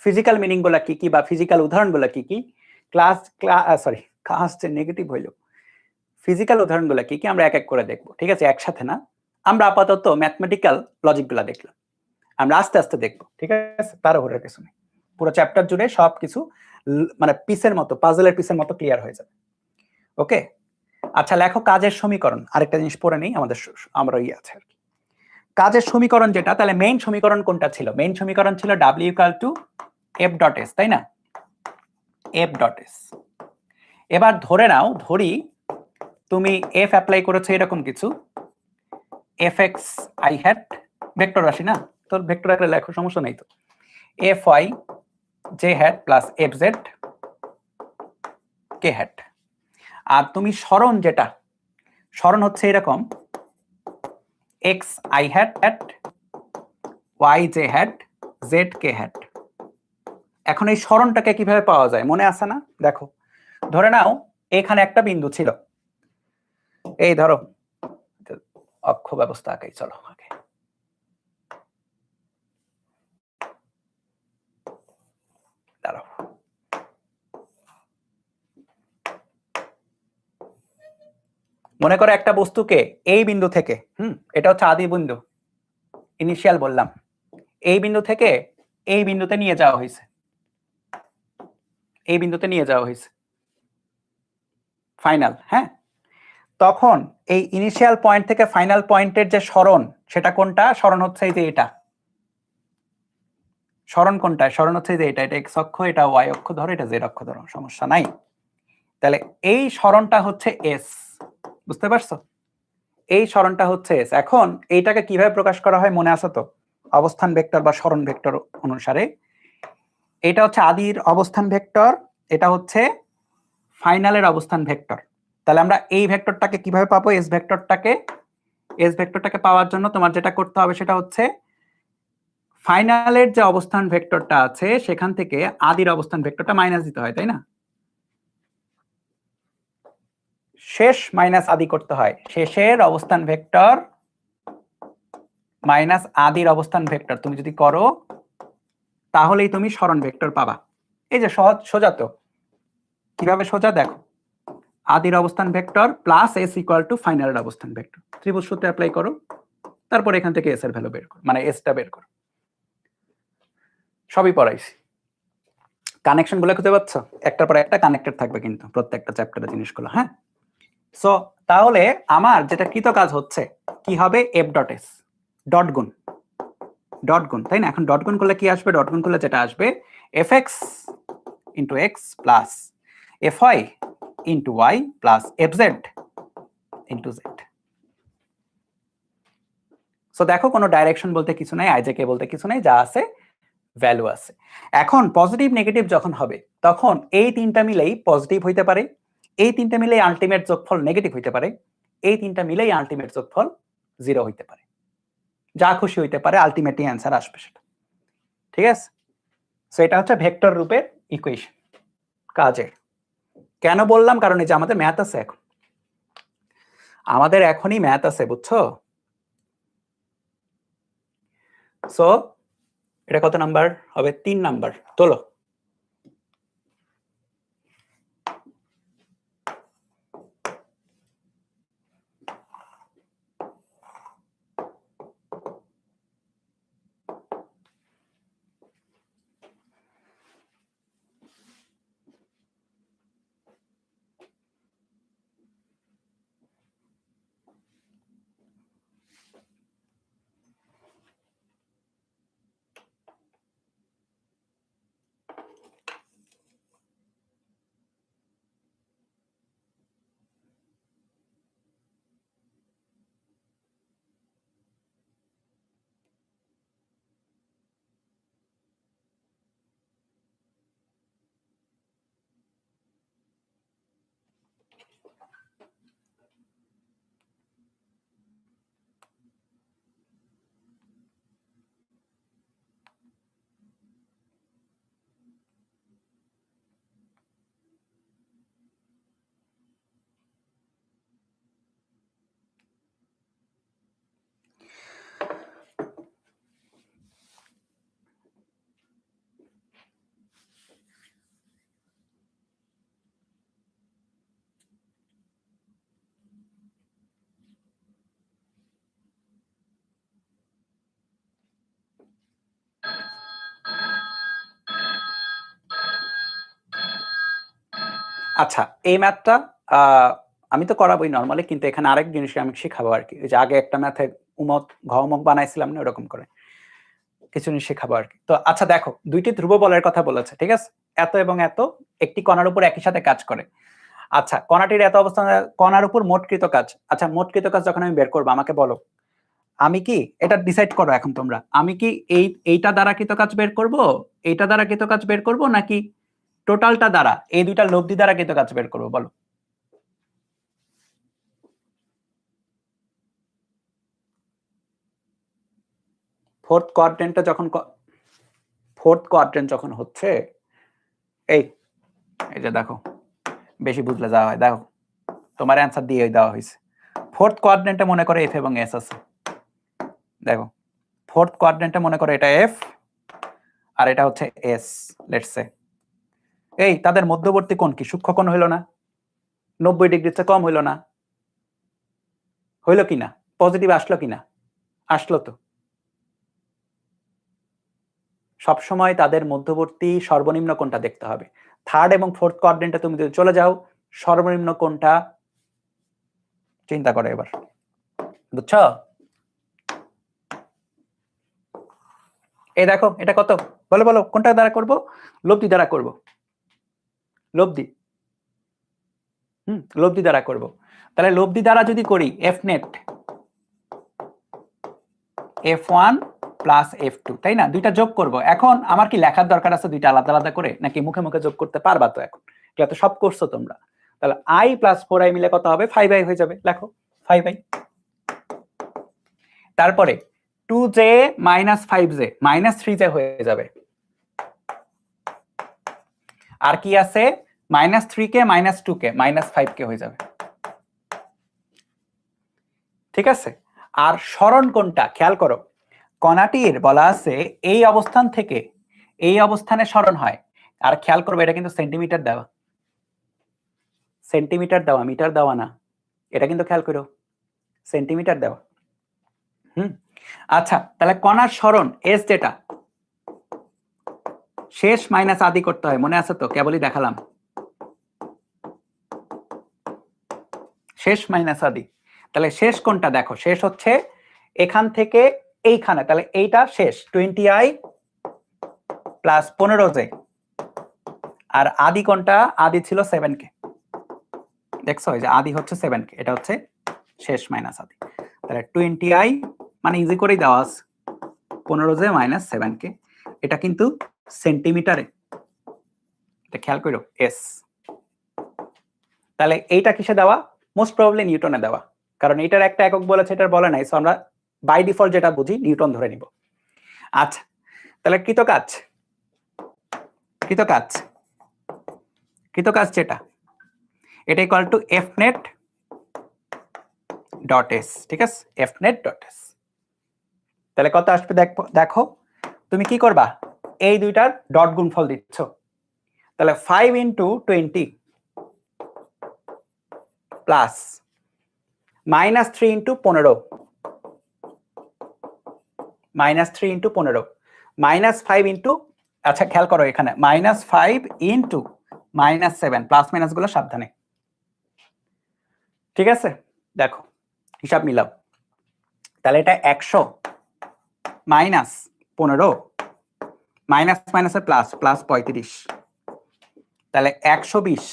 ফিজিক্যাল মিনিং গুলা কি কি বা ফিজিক্যাল উদাহরণগুলো কি কি, কাজ যে নেগেটিভ হইলো, ফিজিক্যাল উদাহরণগুলো কি কি আমরা এক এক করে দেখবো, ঠিক আছে, একসাথে না। আমরা আপাতত ম্যাথমেটিক্যাল লজিকগুলা দেখলাম, আমরা আস্তে আস্তে দেখবো, ঠিক আছে, তার উপরে কিছু নেই। পুরো চ্যাপ্টার জুড়ে সবকিছু মানে পিসের মতো, পাজলের পিসের মতো ক্লিয়ার হয়ে যাবে। ওকে, আচ্ছা লেখো কাজের সমীকরণ। আরেকটা জিনিস পড়ে নেই, আমরা আছে আর কি, কাজের সমীকরণ যেটা, তাহলে মেইন সমীকরণ কোনটা ছিল, মেইন সমীকরণ ছিল W = F.S, তাই না, F.S। এবার ধরে নাও, ধরি তুমি F অ্যাপ্লাই করেছো এরকম কিছু, Fx i hat, ভেক্টর রাশি না, তোর ভেক্টর আকারে লেখো, সমস্যা নেই তো, Fy j hat plus Fz k hat। আর তুমি সরণ যেটা, সরণ হচ্ছে এরকম x i hat y j hat z k hat। এখন এই সরণটাকে কিভাবে পাওয়া যায় মনে আছে না, দেখো ধরে নাও এখানে একটা বিন্দু ছিল, এই ধরো অক্ষ ব্যবস্থা আঁকাই, চলো আগে দাঁড়াও, মনে করো একটা বস্তুকে এই বিন্দু থেকে, এটা হচ্ছে আদি বিন্দু, ইনিশিয়াল বললাম, এই বিন্দু থেকে এই বিন্দুতে নিয়ে যাওয়া হয়েছে, এই বিন্দুতে নিয়ে যাওয়া হয়েছে ফাইনাল। হ্যাঁ, তখন এই ইনিশিয়াল পয়েন্ট থেকে ফাইনাল পয়েন্টের যে সরণ, সেটা কোনটা, সরণ হচ্ছে এই যে এটা, সরণ কোনটা, সরণ হচ্ছে যে এটা, এটা এক্স অক্ষ, এটা ওয়াই অক্ষ ধরো, এটা জেড অক্ষ ধরো, সমস্যা নাই। তাহলে এই সরণটা হচ্ছে এস, বুঝতে পারছো, এই সরণটা হচ্ছে এস। এখন এইটাকে কিভাবে প্রকাশ করা হয় মনে আছে তো, অবস্থান ভেক্টর বা সরণ ভেক্টর অনুসারে এটা হচ্ছে আদির অবস্থান ভেক্টর, এটা হচ্ছে ফাইনালের অবস্থান ভেক্টর। তাহলে আমরা এই ভেক্টরটাকে কিভাবে পাবো? এস ভেক্টরটাকে পাওয়ার জন্য তোমার যেটা করতে হবে সেটা হচ্ছে ফাইনালের যে অবস্থান ভেক্টরটা আছে সেখান থেকে আদির অবস্থান ভেক্টরটা মাইনাস দিতে হয়, তাই না? শেষ মাইনাস আদি করতে হয়, শেষের অবস্থান ভেক্টর মাইনাস আদির অবস্থান ভেক্টর তুমি যদি করো তাহলেই তুমি সরণ ভেক্টর পাবা। এই যে সহজ, সোজা তো। কিভাবে সোজা? দেখো, আদির অবস্থান vector plus S equal to ফাইনালের অবস্থান ভেক্টর, ত্রিভুজ সূত্র অ্যাপ্লাই করো, তারপর এখান থেকে এস এর ভ্যালু বের করো, মানে এসটা বের করো। সবই পড়াইছি। কানেকশন গুলো খুঁজে পাচ্ছ? একটার পর একটা কানেক্টেড থাকবে কিন্তু প্রত্যেকটা চ্যাপ্টারের জিনিসগুলো, হ্যাঁ। সো তাহলে আমার যেটা কৃত কাজ হচ্ছে কি হবে? এফ ডট এস, ডট গুণ, তাই না? এখন ডট গুণ করলে কি আসবে? ডট গুণ করলে যেটা আসবে F X into X plus F Y into Y plus F Z into Z. So দেখো, কোনো ডাইরেকশন বলতে কিছু নাই, আইজেকে বলতে কিছু নাই, যা আছে ভ্যালু আছে। এখন পজিটিভ নেগেটিভ যখন হবে তখন এই তিনটা মিলেই পজিটিভ হইতে পারে, এই তিনটা মিলেই আলটিমেট যোগফল নেগেটিভ হইতে পারে, এই তিনটা মিলেই আলটিমেট যোগফল 0 হইতে পারে, যা খুশি হইতে পারে, আলটিমেটলি অ্যান্সার আসবে সেটা। ঠিক আছে? সো এটা হচ্ছে ভেক্টর রূপের ইকুয়েশন কাজের। কেন বললাম? কারণ এই যে আমাদের ম্যাথ আছে, এখন আমাদের এখনই ম্যাথ আছে, বুঝছো? সো এটা কত নাম্বার হবে? 3 নাম্বার। তোলো। আচ্ছা, এই ম্যাথটা আমি তো করাবোই নর্মালি, কিন্তু এখানে আরেক জিনিস আমি শেখাবো আর কি। যে আগে একটা ম্যাথে উমক ঘমক বানাইছিলাম না, এরকম করে কিছু জিনিস শেখাবো আর কি। তো আচ্ছা দেখো, দুইটি ধ্রুব বলের কথা বলেছে, ঠিক আছে? এত এবং এত একটি কণার উপর একই সাথে কাজ করে। আচ্ছা, কণাটির এত অবস্থান, কণার উপর মোটকৃত কাজ। আচ্ছা, মোটকৃত কাজ যখন আমি বের করবো, আমাকে বলো আমি কি এটা ডিসাইড করো এখন তোমরা, আমি কি এইটা দ্বারা কৃত কাজ বের করব, এইটা দ্বারা কৃত কাজ বের করব, নাকি টোটালটা দ্বারা, এই দুইটা লব্ধি দ্বারা কৃত কাজ বের করবো? বলো। ফোর্থ কোয়াড্রেন্ট যখন হচ্ছে, এই যে দেখো, বেশি বুঝলে যাওয়া হয়, দেখো তোমার অ্যান্সার দিয়ে দেওয়া হয়েছে। ফোর্থ কোয়াড্রেন্টে মনে করে এফ এবং এস আছে, দেখো ফোর্থ কোয়াড্রেন্টে মনে করে এটা এফ আর এটা হচ্ছে এস, লেটস সে। এই তাদের মধ্যবর্তী কোণ কি সূক্ষ্মকোণ হইল না? 90 ডিগ্রির চেয়ে কম হইল না? হইল কিনা? পজিটিভ আসলো কিনা? আসলো তো। সবসময় তাদের মধ্যবর্তী সর্বনিম্ন কোণটা দেখতে হবে। থার্ড এবং ফোর্থ কোয়াড্রেন্টে তুমি যদি চলে যাও, সর্বনিম্ন কোণটা চিন্তা করো এবার, বুঝছো? এই দেখো, এটা কত? বলো বলো, কোনটা দ্বারা করব? লব্ধি দ্বারা করব, লব্ধি। লব্ধি দ্বারা করব। তাহলে লব্ধি দ্বারা যদি করি, F net F1 plus F2, তাই না? দুইটা যোগ করব। এখন আমার কি লেখার দরকার আছে দুইটা আলাদা আলাদা করে, নাকি মুখে মুখে যোগ করতে পারবা? তো এখন এটা তো সব করছো তোমরা, তাহলে I প্লাস 4I মিলে কত হবে? 5I হয়ে যাবে। লেখো 5I। তারপরে 2J minus 5J minus 3J হয়ে যাবে। আর কি আছে? Minus 3K minus 2K minus 5K হয়ে যাবে। ঠিক আছে? আর সরণ কোনটা খেয়াল করো, কণাটির বলা আছে এই অবস্থান থেকে এই অবস্থানে সরণ হয়। আর খেয়াল করবে এটা কিন্তু সেন্টিমিটার দেওয়া, সেন্টিমিটার দেওয়া, মিটার দেওয়া না। এটা কিন্তু খেয়াল করো, সেন্টিমিটার দেওয়া। আচ্ছা, তাহলে কণার সরণ এস যেটা শেষ মাইনাস আদি করতে হয়, মনে আছে তো? কেবলই দেখালাম শেষ মাইনাস আদি। তাহলে শেষ কোনটা দেখো, শেষ হচ্ছে এখান থেকে এইখানে, তাহলে এইটা শেষ 20I প্লাস 15J। আর আদি কোনটা? আদি ছিল 7K, দেখছো এই যে আদি হচ্ছে 7K, এটা হচ্ছে শেষ মাইনাস আদি। তাহলে 20I মানে ইজি করেই দেওয়া আছে 15J মাইনাস 7K, এটা কিন্তু সেন্টিমিটারে, এটা খেয়াল করো এস। তাহলে এইটা কিসে দেওয়া? মোস্ট প্রবাবলি নিউটনে দেওয়া, কারণ এটার একটা একক বলেছে, এটার বলে নাই, সো আমরা বাই ডিফল্ট যেটা বুঝি নিউটন ধরে নিব। আচ্ছা, তাহলে কৃতকাজ, কৃতকাজ, কৃতকাজ যেটা এটা equal to F net dot S. ঠিক আছে, এফ নেট ডট এস। তাহলে কত আসবে দেখো, তুমি কি করবা? এই দুইটার ডট গুণফল দিচ্ছ, তাহলে 5 into 20 plus minus 3 into 15 minus 3 into 15 minus 5 into, আচ্ছা খেয়াল করো এখানে minus 5 into minus 7, plus minus গুলো সাবধানে। ঠিক আছে, দেখো হিসাব মিলাও। তাহলে এটা 100 মাইনাস 15 মাইনাস মাইনাসের প্লাস, প্লাস 35, তাহলে 120।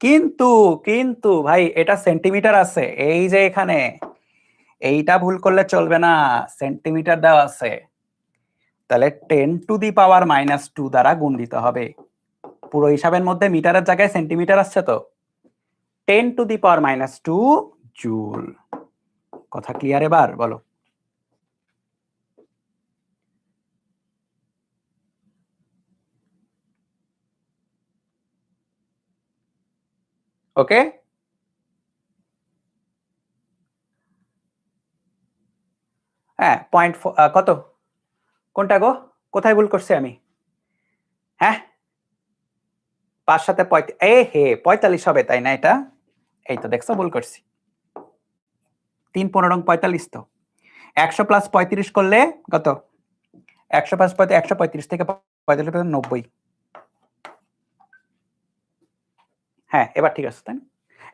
কিন্তু কিন্তু ভাই এটা সেন্টিমিটার আছে, এই যে এখানে এইটা ভুল করলে চলবে না, সেন্টিমিটার দেওয়া আছে। তাহলে 10 টু দি পাওয়ার মাইনাস 2 দ্বারা গুণ দিতে হবে। পুরো হিসাবের মধ্যে মিটারের জায়গায় সেন্টিমিটার আসছে, তো 10 to the power minus 2 joule. কথা ক্লিয়ার এবার? বলো। ওকে, হ্যাঁ পয়েন্ট কত, কোনটা গো? কোথায় ভুল করছি আমি? হ্যাঁ 5 সাথে 45 হবে, তাই না? এটা এই তো দেখছো ভুল করছি, 3 15 45 তো 100 প্লাস 35 করলে কত? 100 প্লাস 135 থেকে 45 90। হ্যাঁ এবার ঠিক আছে, তাই না?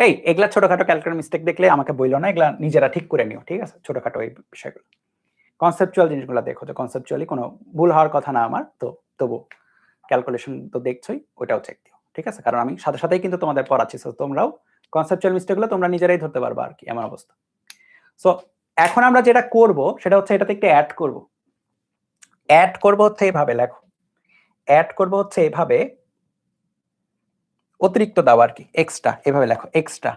এই এগুলা ছোটখাটো ক্যালকুলেটর মিস্টেক দেখলে আমাকে বইলো না, এগুলা নিজেরা ঠিক করে নিও। ঠিক আছে, ছোটখাটো এই বিষয়গুলো, কনসেপচুয়াল জিনিসগুলো দেখো, যে কনসেপচুয়ালি কোনো ভুল হওয়ার কথা না আমার, তো তবু ক্যালকুলেশন তো দেখছোই, ওটাও চেক দিও। ঠিক আছে, কারণ আমি সাথে সাথেই কিন্তু তোমাদের পড়াচ্ছি, সো তোমরাও কনসেপচুয়াল মিস্টেকগুলো তোমরা নিজেরাই ধরতে পারবা আর কি, এমন অবস্থা। সো এখন আমরা যেটা করব সেটা হচ্ছে এটাতে একটু অ্যাড করব। অ্যাড করব হচ্ছে এইভাবে, লেখো অ্যাড করব হচ্ছে এইভাবে, অতিরিক্ত দাও আর কি, এক্সট্রা, এভাবে লেখো এক্সট্রা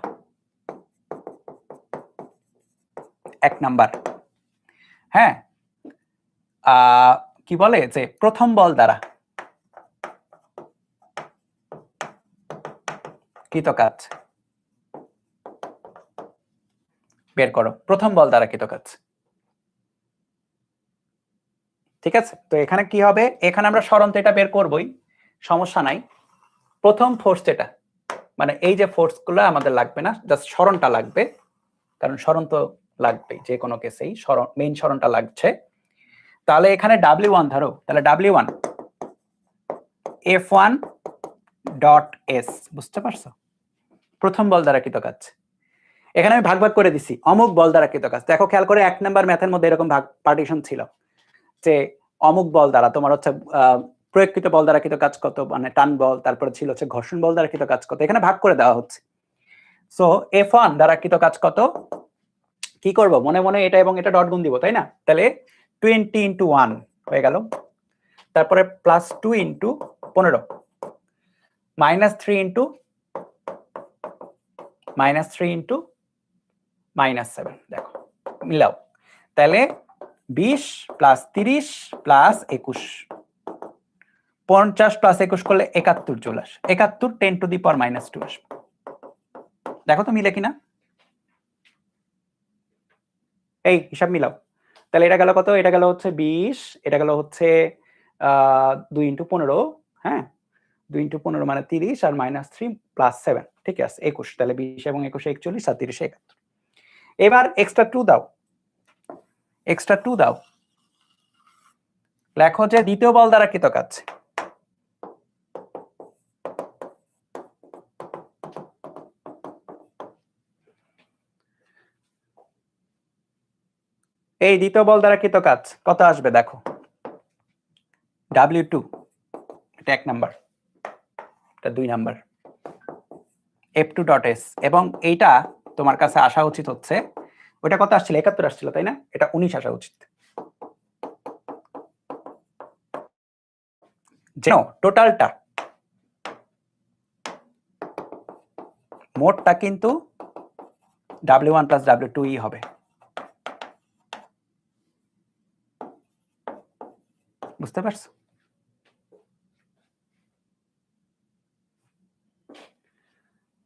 1 নাম্বার। হ্যাঁ কি বলে যে প্রথম বল দ্বারা কৃতকাজ বের করো, প্রথম বল দ্বারা কৃতকাজ। ঠিক আছে, তো এখানে কি হবে? এখানে আমরা সরণ তো এটা বের করবই, সমস্যা নাই। প্রথম ফোর্স যেটা, মানে এই যে ফোর্স গুলো আমাদের লাগবে না, জাস্ট সরণটা লাগবে, কারণ সরণ তো লাগবেই যে কোনো কেসেই, সরণ মেইন সরণটা লাগছে। তাহলে এখানে W1 ধরো, তাহলে W1 F1 ডট এস, বুঝতে পারছো? প্রথম বল দ্বারা কৃতকাজ। এখানে আমি ভাগ ভাগ করে দিছি, অমুক বল দ্বারা কৃতকাজ। দেখো খেয়াল করে 1 নাম্বার ম্যাথের মধ্যে এরকম ভাগ পার্টিশন ছিল, যে অমুক বল দ্বারা তোমার হচ্ছে প্রয়োগকৃত বল দ্বারা কৃতকাজ কত, মানে টান বল, তারপরে ছিল হচ্ছে ঘর্ষণ বল দ্বারা কৃতকাজ কত, এখানে ভাগ করে দেওয়া হচ্ছে। সো F1 দ্বারা কৃতকাজ কত, কি করব? মনে মনে এটা এবং এটা ডট গুণ দিব, তাই না? তাহলে 20 ইন্টু 1 হয়ে গেল, তারপরে +2 ইন্টু 15 -3 ইন্টু -7। দেখো মিলাও, তাহলে 20 + 30 + 21, 50 + 21 করলে 71 চলে আসে। 71 10⁻² আসবে। দেখো তো মিলে কিনা, এই হিসাব মিলাও। তাহলে এটা গেল কত? এটা গেল হচ্ছে 20, এটা গেল হচ্ছে 2 ইন্টু 15, হ্যাঁ 2 ইন্টু 15 মানে 30, আর -3 + 7 ঠিক আছে 21। তাহলে 20 এবং 21 41, আর 30 71। এবার এক্সট্রা 2 দাও, এক্সট্রা 2 দাও, লেখো যে দ্বিতীয় বল দ্বারা কৃত কাজ। এই দ্বিতীয় বল দ্বারা কৃত কাজ কত আসবে দেখো, W2 এটা 1 নাম্বার, এটা 2 নাম্বার, F2.S, এবং এইটা তোমার কাছে আসা উচিত হচ্ছে, ওটা কত আসছিল 71 আসছিল তাই না, এটা 19 আসা উচিত। জানো টোটালটা মোটটা কিন্তু W1 + W2 হবে, বুঝতে পারছো?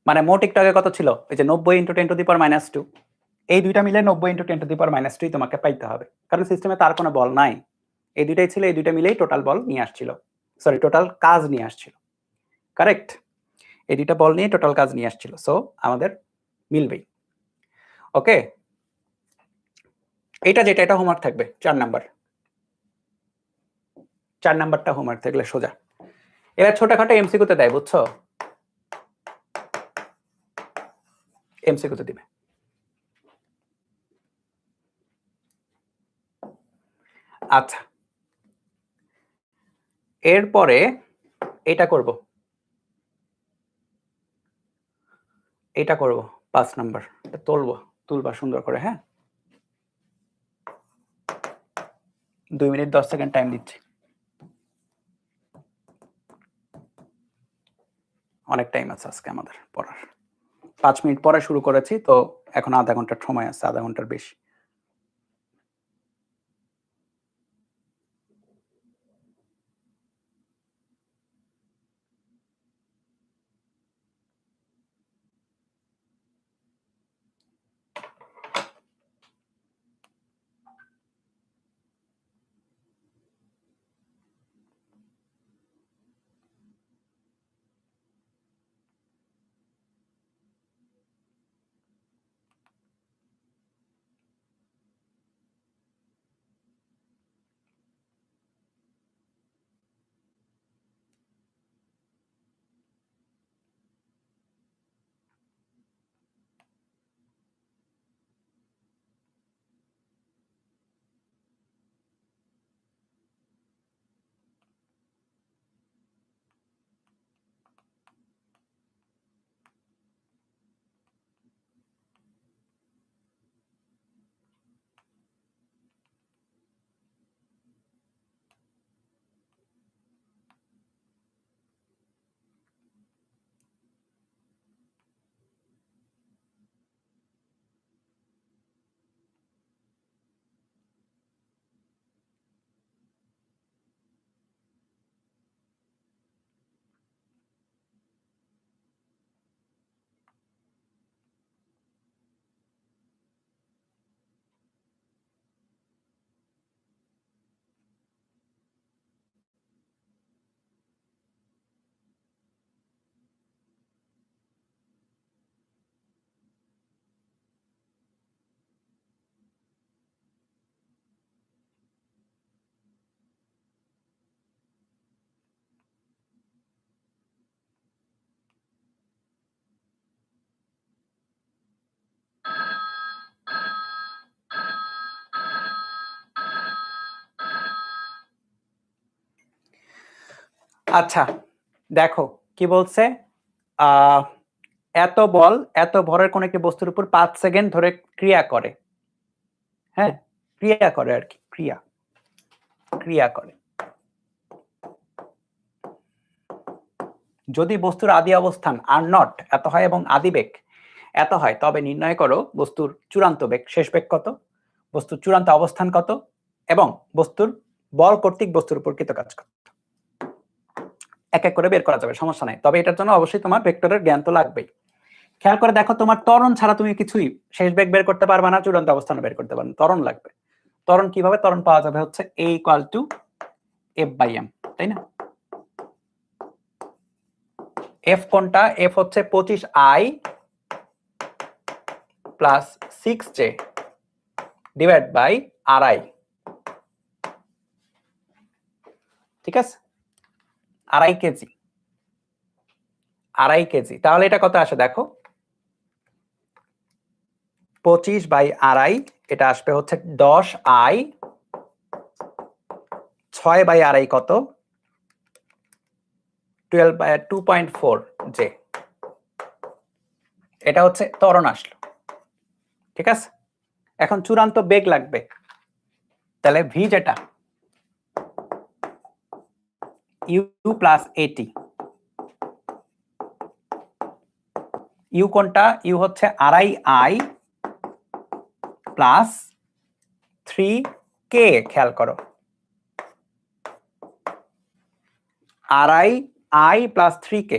মানে মোট একটু আগে কত ছিল, এই যে 90 × 10⁻², এই দুইটা মিলে 90 × 10⁻² তোমাকে পাইতে হবে, কারণ সিস্টেমে তার কোনো বল নাই। এই দুইটাই ছিল, এই দুইটা মিলেই টোটাল বল নিয়ে আসছিল, সরি টোটাল কাজ নিয়ে আসছিল, কারেক্ট? এই দুইটা বল নিয়ে টোটাল কাজ নিয়ে আসছিল, সো আমাদের মিলবেই। ওকে, এটা যেটা এটা হোমওয়ার্ক থাকবে 4 নাম্বার, 4 নাম্বারটা হোমওয়ার্ক থাকলে সোজা। এবার ছোটখাটো এমসিকিউতে দেয়, বুঝছো? এমসিকিউতে দিবে। আচ্ছা, এরপরে এটা করব, এটা করব 5 নাম্বার, এটা তুলবা সুন্দর করে, হ্যাঁ 2 মিনিট 10 সেকেন্ড টাইম দিচ্ছি, অনেক টাইম আছে আজকে আমাদের পড়ার। 5 মিনিট পরে শুরু করেছি, তো এখন আধা ঘন্টার সময় আছে, আধা ঘন্টার বেশি। আচ্ছা দেখো কি বলছে, এত বল এত ভরের কোন একটি বস্তুর উপর 5 সেকেন্ড ধরে ক্রিয়া করে, হ্যাঁ ক্রিয়া করে আর কি, ক্রিয়া ক্রিয়া করে। যদি বস্তুর আদি অবস্থান আর নট এত হয় এবং আদি বেগ এত হয়, তবে নির্ণয় করো বস্তুর চূড়ান্ত বেগ, শেষ বেগ কত, বস্তুর চূড়ান্ত অবস্থান কত, এবং বস্তুর বল কর্তৃক বস্তুর উপর কৃত কাজ কত। এক এক করে বের করা যাবে, সমস্যা নাই। তবে এটার জন্য অবশ্যই তোমার ভেক্টরের জ্ঞান তো লাগবেই। খেয়াল করে দেখো, তোমার ত্বরণ ছাড়া তুমি কিছুই শেষ বেগ বের করতে পারবে না, চূড়ান্ত অবস্থান বের করতে পারবে না, ত্বরণ লাগবে। ত্বরণ কিভাবে? ত্বরণ পাওয়া যাবে হচ্ছে a = f/m, তাই না? f কোনটা? f হচ্ছে 25i plus 6j divide by ri, ঠিক আছে? আড়াই কেজি। তাহলে এটা কত আসে দেখো, 25/2.5, এটা আসবে হচ্ছে 10i, 6/2.5 কত, 2.4j। এটা হচ্ছে ত্বরণ আসলো, ঠিক আছে? এখন চূড়ান্ত বেগ লাগবে, তাহলে v যেটা u প্লাস at, u কোনটা? u হচ্ছে 2.5i প্লাস 3k, খেয়াল করো 2.5i plus 3k,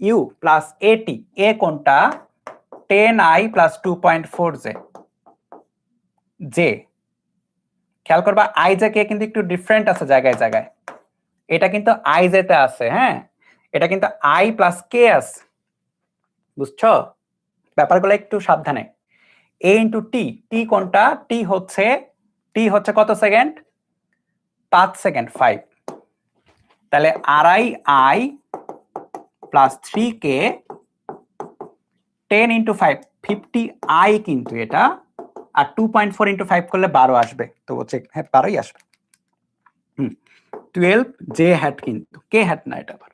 u plus at, a কোনটা? 10i প্লাস 2.4j, j খেয়াল করবা i j k কিন্তু একটু ডিফারেন্ট আছে জায়গায় জায়গায়, এটা কিন্তু i j তে আছে, হ্যাঁ, এটা কিন্তু i প্লাস k আছে, বুঝছো? ব্যাপারগুলো একটু সাবধানে। a ইন্টু টি, টি কোনটা? টি হচ্ছে কত সেকেন্ড? 5 সেকেন্ড, 5। তাহলে 2.5i plus 3k, 10 into 5, 50i কিন্তু এটা, আর 2.4 ইন্টু 5 করলে 12 আসবে, তো হচ্ছে হ্যাঁ 12ই আসবে। 12j হ্যাট, কিন্তু k হ্যাট না এটা আবার।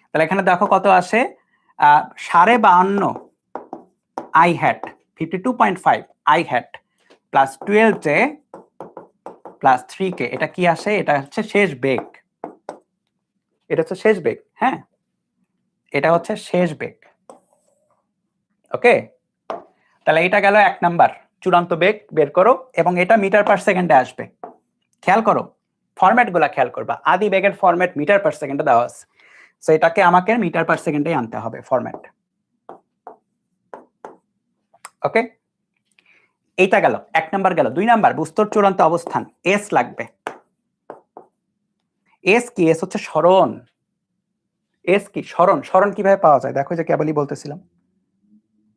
তাহলে এখানে দেখো কত আসে, 52.5 i hat, 52.5 i hat plus 12j plus 3k, এটা কি আসে? এটা হচ্ছে শেষ বেগ, এটা হচ্ছে শেষ বেগ, হ্যাঁ, এটা হচ্ছে শেষ বেগ। ওকে, তাহলে এটা গেল 1 নাম্বার, চূড়ান্ত বেগ বের করো, এবং এটা মিটার পার সেকেন্ডে আসবে। খেয়াল করো ফরম্যাট গুলা, খেয়াল করবা আদি বেগের ফরম্যাট মিটার পার সেকেন্ডে দেওয়া আছে, সো এটাকে আমাকে মিটার পার সেকেন্ডে আনতে হবে ফরম্যাট। ওকে, এইটা গেল 1 নাম্বার, গেল 2 নাম্বার, বস্তুর চূড়ান্ত অবস্থান s লাগবে। s কি? s হচ্ছে সরণ। s কি? সরণ। সরণ কিভাবে পাওয়া যায় দেখো, যে কেবলই বলতেছিলাম,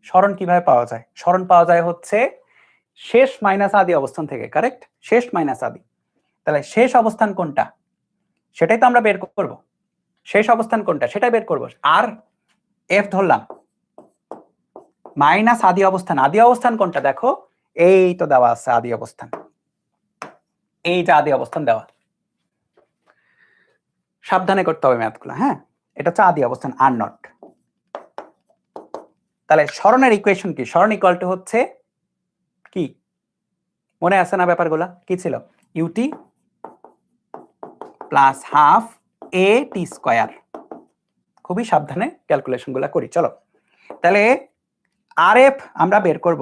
সরণ কিভাবে পাওয়া যায়? সরণ পাওয়া যায় হচ্ছে শেষ মাইনাস আদি অবস্থান থেকে, কারেক্ট? শেষ মাইনাস আদি, তাহলে শেষ অবস্থান কোনটা সেটাই তো আমরা বের করব। শেষ অবস্থান কোনটা সেটাই বের করব, আর f ধরলাম, মাইনাস আদি অবস্থান। আদি অবস্থান কোনটা দেখো, এই তো দেওয়া আছে আদি অবস্থান, এই যে আদি অবস্থান দেওয়া, সাবধানে করতে হবে ম্যাথগুলো, হ্যাঁ। এটা হচ্ছে আদি অবস্থান আর নট। তাহলে সরণের ইকুয়েশন কি? সরণ ইকুয়াল টু হচ্ছে কি, মনে আছে না ব্যাপারগুলো? কি ছিল? ইউটি প্লাস হাফ এ টি স্কয়ার। খুবই সাবধানে ক্যালকুলেশন গুলা করি, চলো। তাহলে আর এফ আমরা বের করব,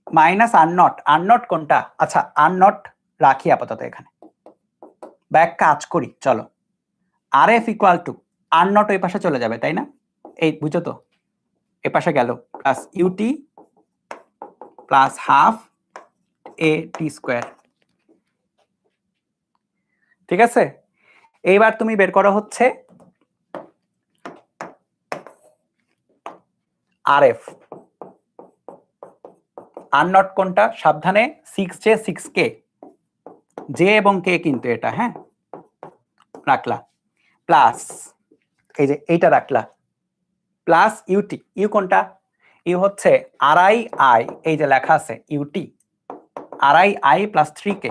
minus are not. Are not কোনটা? আচ্ছা, আর নট রাখি আপাতত এখানে, বা এক কাজ করি, চলো, আর F equal to R not ওই পাশে চলে যাবে, তাই না? এই বুঝো তো, এ পাশে গেল, প্লাস ইউটি প্লাস হাফ এ টি স্কয়ার, ঠিক আছে? এইবার তুমি বের করো হচ্ছে আর এফ। আর নট কোনটা? সাবধানে, 6j 6k, জে এবং কে কিন্তু এটা, হ্যাঁ, রাখলা, প্লাস এই যে এইটা রাখলা, প্লাস ইউটি। ইউ কোনটা? ইউ হচ্ছে আড়াই আই, এই যে লেখা আছে ইউটি, আড়াই আই প্লাস 3k,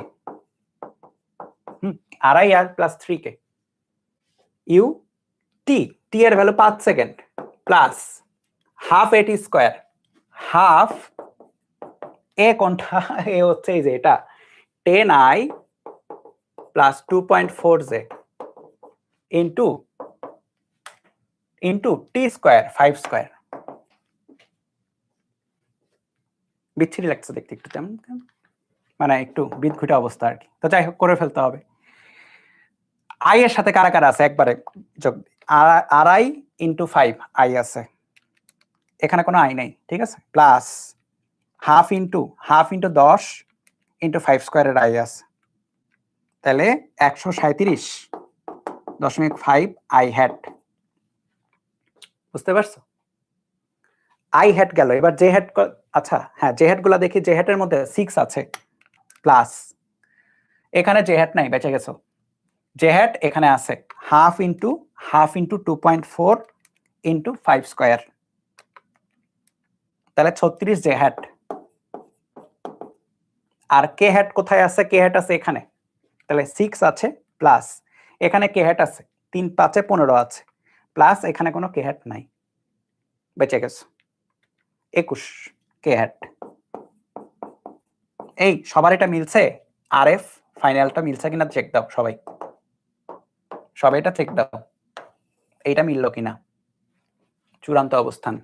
আড়াই আর প্লাস 3k, ইউ টি, টি এর ভ্যালু 5 সেকেন্ড, প্লাস হাফ এটি স্কয়ার, হাফ এ কোনটা? এ হচ্ছে এই যে এটা 10i plus 2.4j into T square 5 square. বিচ্ছিরি লাগছে দেখতে একটু, তেমন মানে একটু বিদঘুটে অবস্থা আর কি। তো যাই হোক, করে ফেলতে হবে। আই এর সাথে কারা কারা আছে একবারে যোগ, আর আই ইন্টু 5 আই আছে, এখানে কোনো আই নাই, ঠিক আছে। প্লাস হাফ ইন্টু 10 ইন্টু 5 স্কোয়ারের আই আছে, তাহলে 137.5 আই হ্যাট। বুঝতে পারছো? আই হ্যাট গেল, এবার জে হ্যাট। আচ্ছা হ্যাঁ, জে হ্যাট গুলা দেখি। জে হ্যাটের মধ্যে 6 আছে, প্লাস এখানে জে হ্যাট নাই, বেঁচে গেছো। জে হ্যাট এখানে আছে হাফ ইন্টু 2.4 ইন্টু 5 স্কোয়ার, তাহলে 36 জে হ্যাট। আর কে হ্যাট কোথায় আছে? কে হ্যাট আছে এখানে, তাহলে 6 আছে, প্লাস এখানে কে হ্যাট আছে 3 5 15 আছে, প্লাস এখানে কোনো কে হ্যাট নাই, বেঁচে গেছে 21 কে হ্যাট। এই সবার এটা মিলছে? আর এফ ফাইনালটা মিলছে কিনা চেক দাও সবাই, সবাই এটা চেক দাও, এইটা মিলল কিনা, চূড়ান্ত অবস্থান।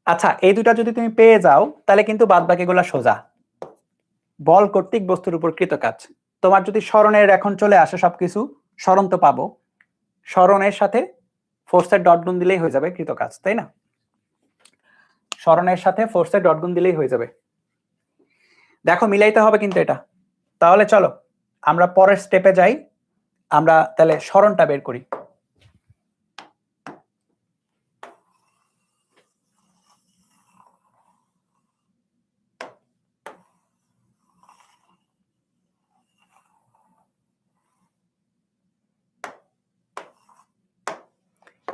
আচ্ছা, এই দুটা যদি তুমি পেয়ে যাও তাহলে কিন্তু বাদ বাকিগুলা সোজা। বল কর্তৃক বস্তুর উপর কৃত কাজ। তোমার যদি স্মরণের এখন চলে আসে সবকিছু, স্মরণ তো পাবো, স্মরণের সাথে ফোর্সের ডট গুণ দিলেই হয়ে যাবে কৃত কাজ, তাই না? স্মরণের সাথে ফোর্সের ডট গুণ দিলেই হয়ে যাবে। দেখো মিলাইতে হবে কিন্তু এটা। তাহলে চলো আমরা পরের স্টেপে যাই। আমরা তাহলে স্মরণটা বের করি।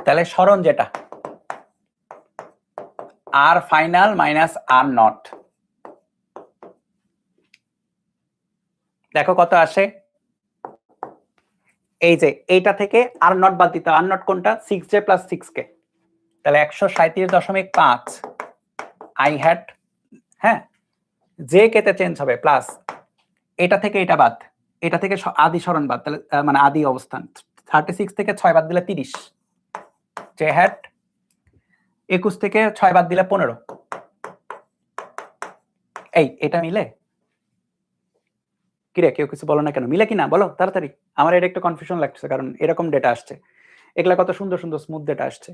তাহলে স্মরণ যেটা আর ফাইনাল মাইনাস আর নট, দেখো কত আসে। এই যে এইটা থেকে আর নট বাদ দিতে, আর নট কোনটা? 6j প্লাস 6k, তাহলে 137.5 আই হ্যাট। হ্যাঁ, জে কে তে চেঞ্জ হবে, প্লাস এটা থেকে এটা বাদ, এটা থেকে আদি স্মরণ বাদ, তাহলে মানে আদি অবস্থান 36 থেকে 6 বাদ দিলে 30 জে হ্যাট, 21 থেকে 6 বাদ দিলে 15। এই এটা মিলে কিরে? কেউ কিছু বলো না কেন? মিলে কিনা বলো তাড়াতাড়ি, আমার এটা একটু কনফিউশন লাগছে, কারণ এরকম ডেটা আসছে, এগুলা কত সুন্দর সুন্দর স্মুথ ডেটা আসছে।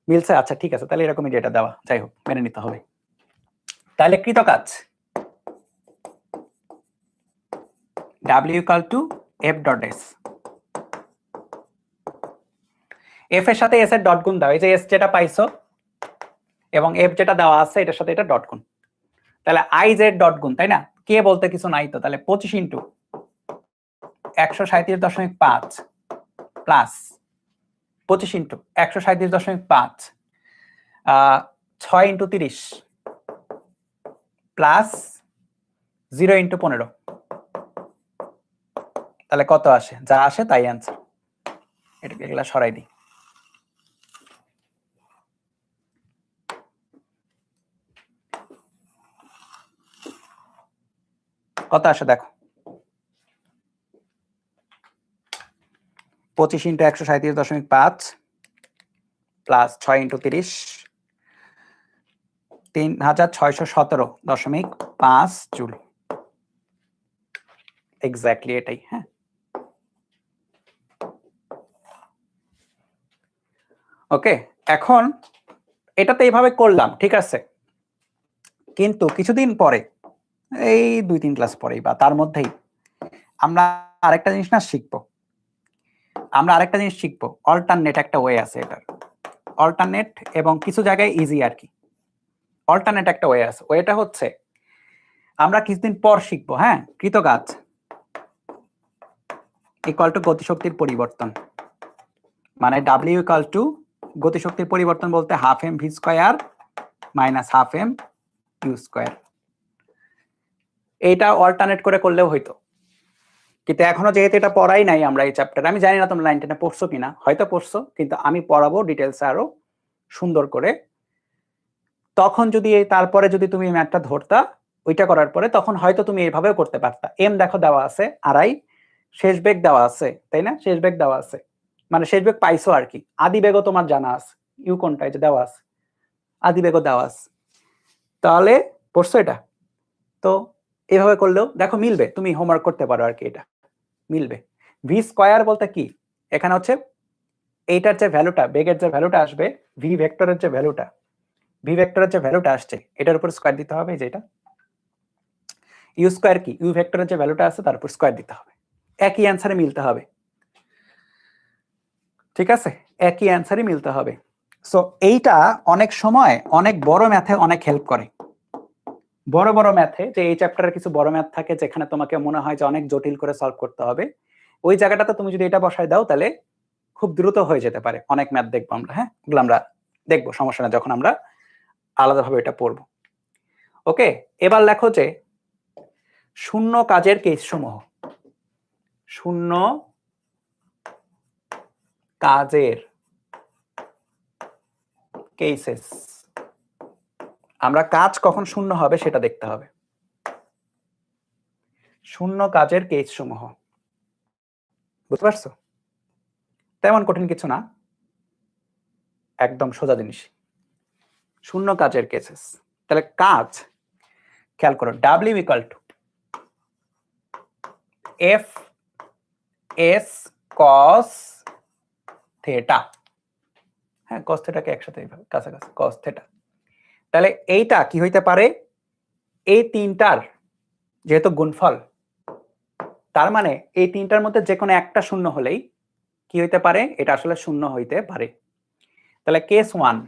মিলছে? আচ্ছা ঠিক আছে, তাহলে এরকমই ডেটা দেওয়া, যাই হোক মেনে নিতে হবে। তাহলে কৃত কাজ W = F dot S, F এর সাথে S এর ডট গুণ দাও, এই যে S যেটা পাইছো এবং F যেটা দেওয়া আছে এটার সাথে এটা ডট গুণ, তাহলে I Z ডট গুণ, তাই না? কে বলতে কিছু নাই তো, তাহলে 25 into 137.5 plus 25 into 137.5 6 into 30 plus 0 into 15, তাহলে কত আসে? যা আসে তাই আনসার। এটাকে এগুলা সরাই দিই। কত আসে দেখো, 25 into 137.5 plus 6 into 30 3617.5 joule, exactly এটাই। হ্যাঁ, ওকে, এখন এটাতে এইভাবে করলাম, ঠিক আছে, কিন্তু কিছুদিন পরে, এই 2-3 ক্লাস পরেই বা তার মধ্যেই আমরা আরেকটা জিনিস না শিখবো। আমরা আরেকটা জিনিস শিখবো, অল্টারনেট একটা ওয়ে আছে এটার, অল্টারনেট, এবং কিছু জায়গায় ইজি আর কি। অল্টারনেট একটা ওয়ে আছে, ওয়েটা হচ্ছে আমরা কিছুদিন পর শিখবো। হ্যাঁ, কৃতকাজ ইকুয়াল টু গতিশক্তির পরিবর্তন, মানে W ইকুয়াল টু গতিশক্তির পরিবর্তন বলতে half M V square minus half M U square. এইটা অল্টারনেট করে করলেও হইতো, কিন্তু এখনো যেহেতু এটা পড়াই নাই আমরা এই চ্যাপ্টারে, আমি জানি না তোমরা 9-10 এ পড়ছো কিনা, হয়তো পড়ছো, কিন্তু আমি পড়াবো ডিটেলস আরো সুন্দর করে। তখন যদি তারপরে যদি তুমি ম্যাথটা ধরতা, ওইটা করার পরে তখন হয়তো তুমি এইভাবেও করতে পারতা। এম দেখো দেওয়া আছে 2.5, শেষ বেগ দেওয়া আছে, তাই না? শেষ বেগ দেওয়া আছে, মানে শেষ বেগ পাইছো আর কি। আদি বেগও তোমার জানা আছে, ইউ কোনটা, এই যে দেওয়া আছে, আদি বেগও দেওয়া আছে। তাহলে পড়ছো এটা? তো এইভাবে করলেও দেখো মিলবে, তুমি হোমওয়ার্ক করতে পারো আর কি, এটা মিলবে। ভি স্কয়ার বলতে কি, এখানে হচ্ছে এইটার যে ভ্যালুটা, বেগের যে ভ্যালুটা আসবে, ভি ভেক্টরের যে ভ্যালুটা, ভি ভেক্টরের যে ভ্যালুটা আসছে এটার উপর স্কয়ার দিতে হবে, যেটা ইউ স্কয়ার কি, ইউ ভেক্টরের যে ভ্যালুটা আছে তার উপর স্কয়ার দিতে হবে, একই অ্যান্সারে মিলতে হবে। ঠিক আছে, একই অ্যান্সারই মিলতে হবে। সো এইটা অনেক সময় অনেক বড় ম্যাথে অনেক হেল্প করে। বড় বড় ম্যাথে, যে এই চ্যাপ্টারে কিছু বড় ম্যাথ থাকে যেখানে তোমাকে মনে হয় যে অনেক জটিল করে সলভ করতে হবে, ওই জায়গাটাতে তুমি যদি এটা বসায় দাও তাহলে খুব দ্রুত হয়ে যেতে পারে। অনেক ম্যাথ দেখবো আমরা, হ্যাঁ, ওগুলো আমরা দেখবো, সমস্যা না, যখন আমরা আলাদাভাবে এটা পড়বো। ওকে, এবার লেখো যে শূন্য কাজের কেস সমূহ, শূন্য কাজের কেসেস। আমরা কাজ কখন শূন্য হবে সেটা দেখতে হবে। শূন্য কাজের কেস সমূহ, বুঝতে পারছো? তেমন কঠিন কিছু না, একদম সোজা জিনিস। শূন্য কাজের কেসেস, তাহলে কাজ, খেয়াল করো, W equal to F S cos theta, হ্যাঁ, কস থেটাকে একসাথে এইভাবে কাছাকাছি, কস থেটা। তাহলে এইটা কি হইতে পারে, এই তিনটার যেহেতু গুণফল, তার মানে এই তিনটার মধ্যে যে কোনো একটা শূন্য হলেই কি হইতে পারে, এটা আসলে শূন্য হইতে পারে। তাহলে কেস 1,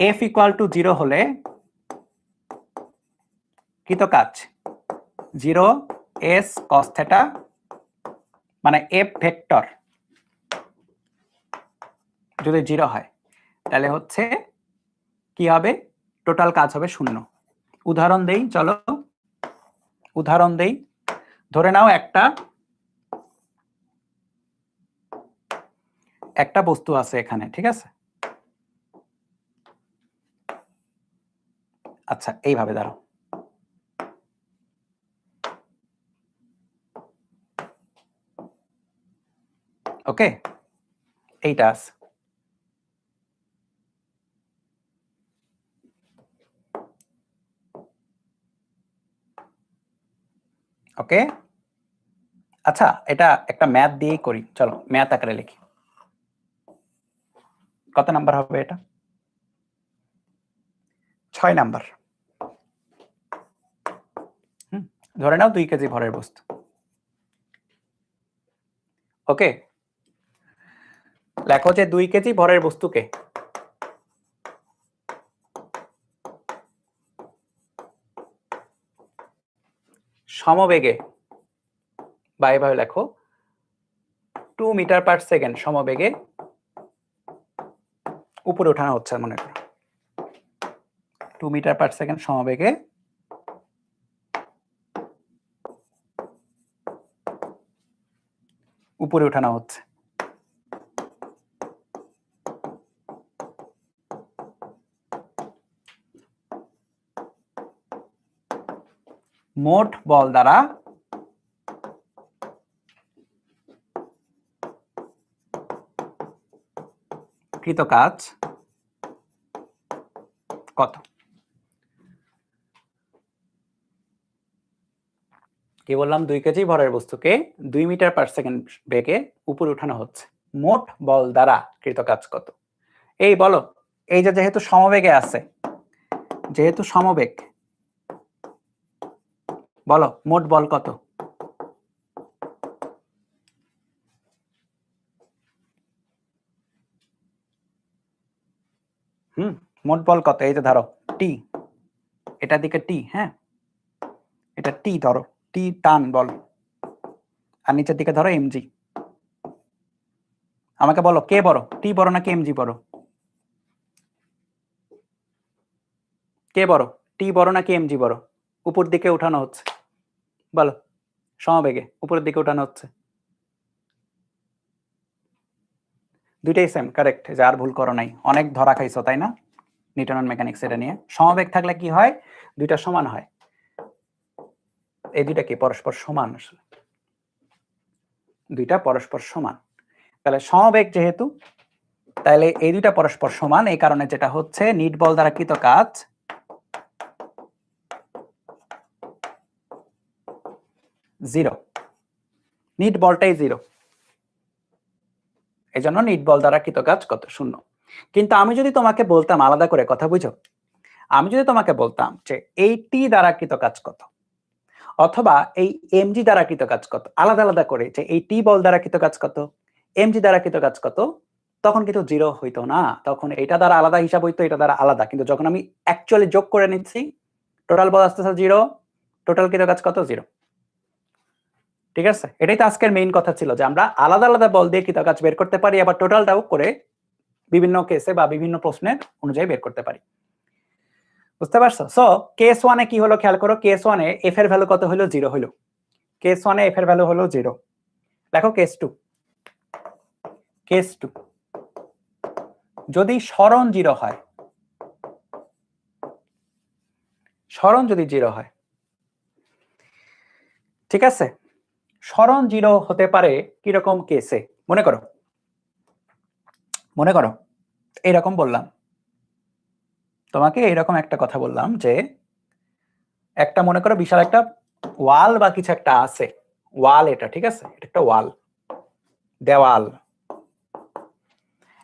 এফ ইকুয়াল টু 0 হলে কৃত কাজ 0 এস কস থেটা, মানে এফ ভেক্টর যদি 0 হয় তাহলে হচ্ছে কি হবে, টোটাল কাজ হবে শূন্য। উদাহরণ দেই, চলো উদাহরণ দেই। ধরে নাও একটা বস্তু আছে এখানে, ঠিক আছে? আচ্ছা, এইভাবে দাঁড়াও, ওকে, এইটা আছে। ওকে, আচ্ছা, এটা একটা ম্যাথ দিয়েই করি, চলো ম্যাথ আকারে লিখি। কত নাম্বার হবে এটা? 6 নাম্বার। ধরে নাও 2 কেজি ভরের বস্তু। ওকে, লেখো যে 2 কেজি ভরের বস্তুকে সমবেগে, বা এভাবে লেখো 2 মিটার পার সেকেন্ড সমবেগে উপরে ওঠানো হচ্ছে, মনে করো 2 মিটার পার সেকেন্ড সমবেগে উপরে ওঠানো হচ্ছে। মোট বল দ্বারা কৃত কাজ কত? কি বললাম, 2 কেজি ভরের বস্তুকে 2 মিটার পার সেকেন্ড বেগে উপরে উঠানো হচ্ছে, মোট বল দ্বারা কৃত কাজ কত? এই বলো, এই যে যেহেতু সমবেগে আছে, যেহেতু সমবেগ, বলো মোট বল কত? মোট বল কত? এই যে ধরো টি, এটা দিকে টি, হ্যাঁ, এটা টি ধরো, টি টান বল, আর নিচের দিকে ধরো এমজি। আমাকে বলো কে বড়, টি বড় নাকি এমজি বড়? কে বড়, টি বড় নাকি এমজি বড়? উপর দিকে উঠানো হচ্ছে, বলো, সমবেগে উপরের দিকে উঠানো হচ্ছে। দুইটাই সেম, কারেক্ট, যে আর ভুল করো নাই, অনেক ধরা খাইছো তাই না? নিউটন মেকানিক্স এটা নিয়ে। সমবেগ থাকলে কি হয়, দুইটা সমান হয়। এই দুইটা কি পরস্পর সমান, আসলে দুইটা পরস্পর সমান। তাহলে সমবেগ যেহেতু, তাহলে এই দুইটা পরস্পর সমান, এই কারণে যেটা হচ্ছে নিট বল দ্বারা কৃত কাজ জিরো, নিট বলটাই জিরো, এই জন্য নিট বল দ্বারা কৃত কাজ কত, শূন্য। কিন্তু আমি যদি তোমাকে বলতাম আলাদা করে, কথা বুঝো, আমি যদি তোমাকে বলতাম যে এই টি দ্বারা কৃত কাজ কত, অথবা এই এমজি দ্বারা কৃত কাজ কত, আলাদা আলাদা করে, যে এই টি বল দ্বারা কৃত কাজ কত, এমজি দ্বারা কৃত কাজ কত, তখন কিন্তু জিরো হইতো না, তখন এটা দ্বারা আলাদা হিসাব হইতো, এটা দ্বারা আলাদা। কিন্তু যখন আমি অ্যাকচুয়ালি যোগ করে নিচ্ছি, টোটাল বল আসতেছে জিরো, টোটাল কৃত কাজ কত, জিরো। ঠিক আছে, এটাই তো আজকের মেইন কথা ছিল, যে আমরা আলাদা আলাদা বল দিয়ে কৃত কাজ বের করতে পারি, আবার টোটালটাও করে বিভিন্ন কেসে বা বিভিন্ন প্রশ্নের অনুযায়ী বের করতে পারি। বুঝতে পারছো? সো কেস ওয়ানে কি হলো খেয়াল করো, কেস ওয়ানে এফ এর ভ্যালু কত হলো, জিরো হলো। কেস ওয়ানে এফ এর ভ্যালু হলো জিরো। দেখো কেস টু, কেস টু যদি সরণ জিরো হয়, সরণ যদি জিরো হয়, ঠিক আছে, সরণ জিরো হতে পারে কিরকম কেসে, মনে করো, মনে করো এরকম বললাম তোমাকে, এরকম একটা কথা বললাম যে একটা মনে করো বিশাল একটা ওয়াল বা কিছু একটা আছে, ওয়াল এটা, ঠিক আছে, এটা একটা ওয়াল, দেওয়াল।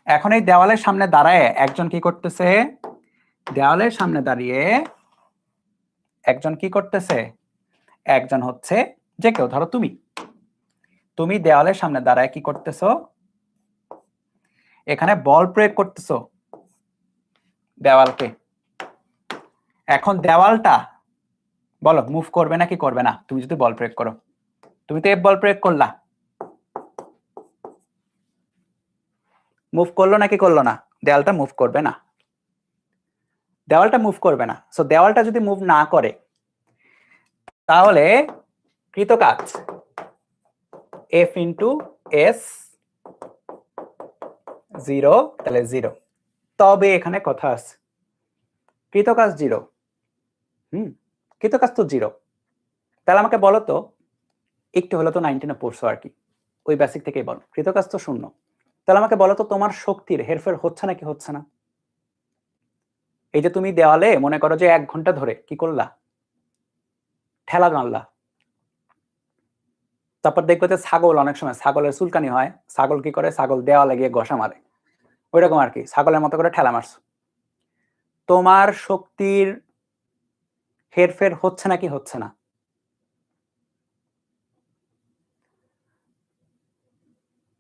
এখন এই দেওয়ালের সামনে দাঁড়ায় একজন কি করতেছে, দেওয়ালের সামনে দাঁড়িয়ে একজন কি করতেছে, একজন হচ্ছে যে কেউ, ধরো তুমি, তুমি দেওয়ালের সামনে দাঁড়ায় কি করতেছো, এখানে বল প্রয়োগ করতেছো দেওয়ালকে। এখন দেওয়ালটা বলো মুভ করবে নাকি করবে না, তুমি যদি বল প্রয়োগ করো, তুমি তো এফ বল প্রয়োগ করলা, মুভ করলো নাকি করলো না, দেওয়ালটা মুভ করবে না, দেওয়ালটা মুভ করবে না। সো দেওয়ালটা যদি মুভ না করে, তাহলে কৃত কাজ এফ ইন্টু এস জিরো, তাহলে জিরো। তবে এখানে কথা আছে, কৃত কাজ জিরো, কৃত কাজ তো জিরো, তাহলে আমাকে বলো তো, একটু হলো তো 19 পড়ছো আর কি, ওই বেসিক থেকেই বলো, কৃত কাজ তো শূন্য, তাহলে আমাকে বলো তো তোমার শক্তির হেরফের হচ্ছে নাকি হচ্ছে না। এই যে তুমি দেওয়ালে মনে করো যে 1 ঘন্টা ধরে কি করলা, ঠেলা মারলা, তারপর দেখবে যে ছাগল, অনেক সময় ছাগলের চুলকানি হয়, ছাগল কি করে, ছাগল দেওয়ালে গিয়ে ঘষা মারে, ওইরকম আর কি, ছাগলের মতো করে ঠেলা মারছো, তোমার শক্তির হেরফের হচ্ছে নাকি হচ্ছে না।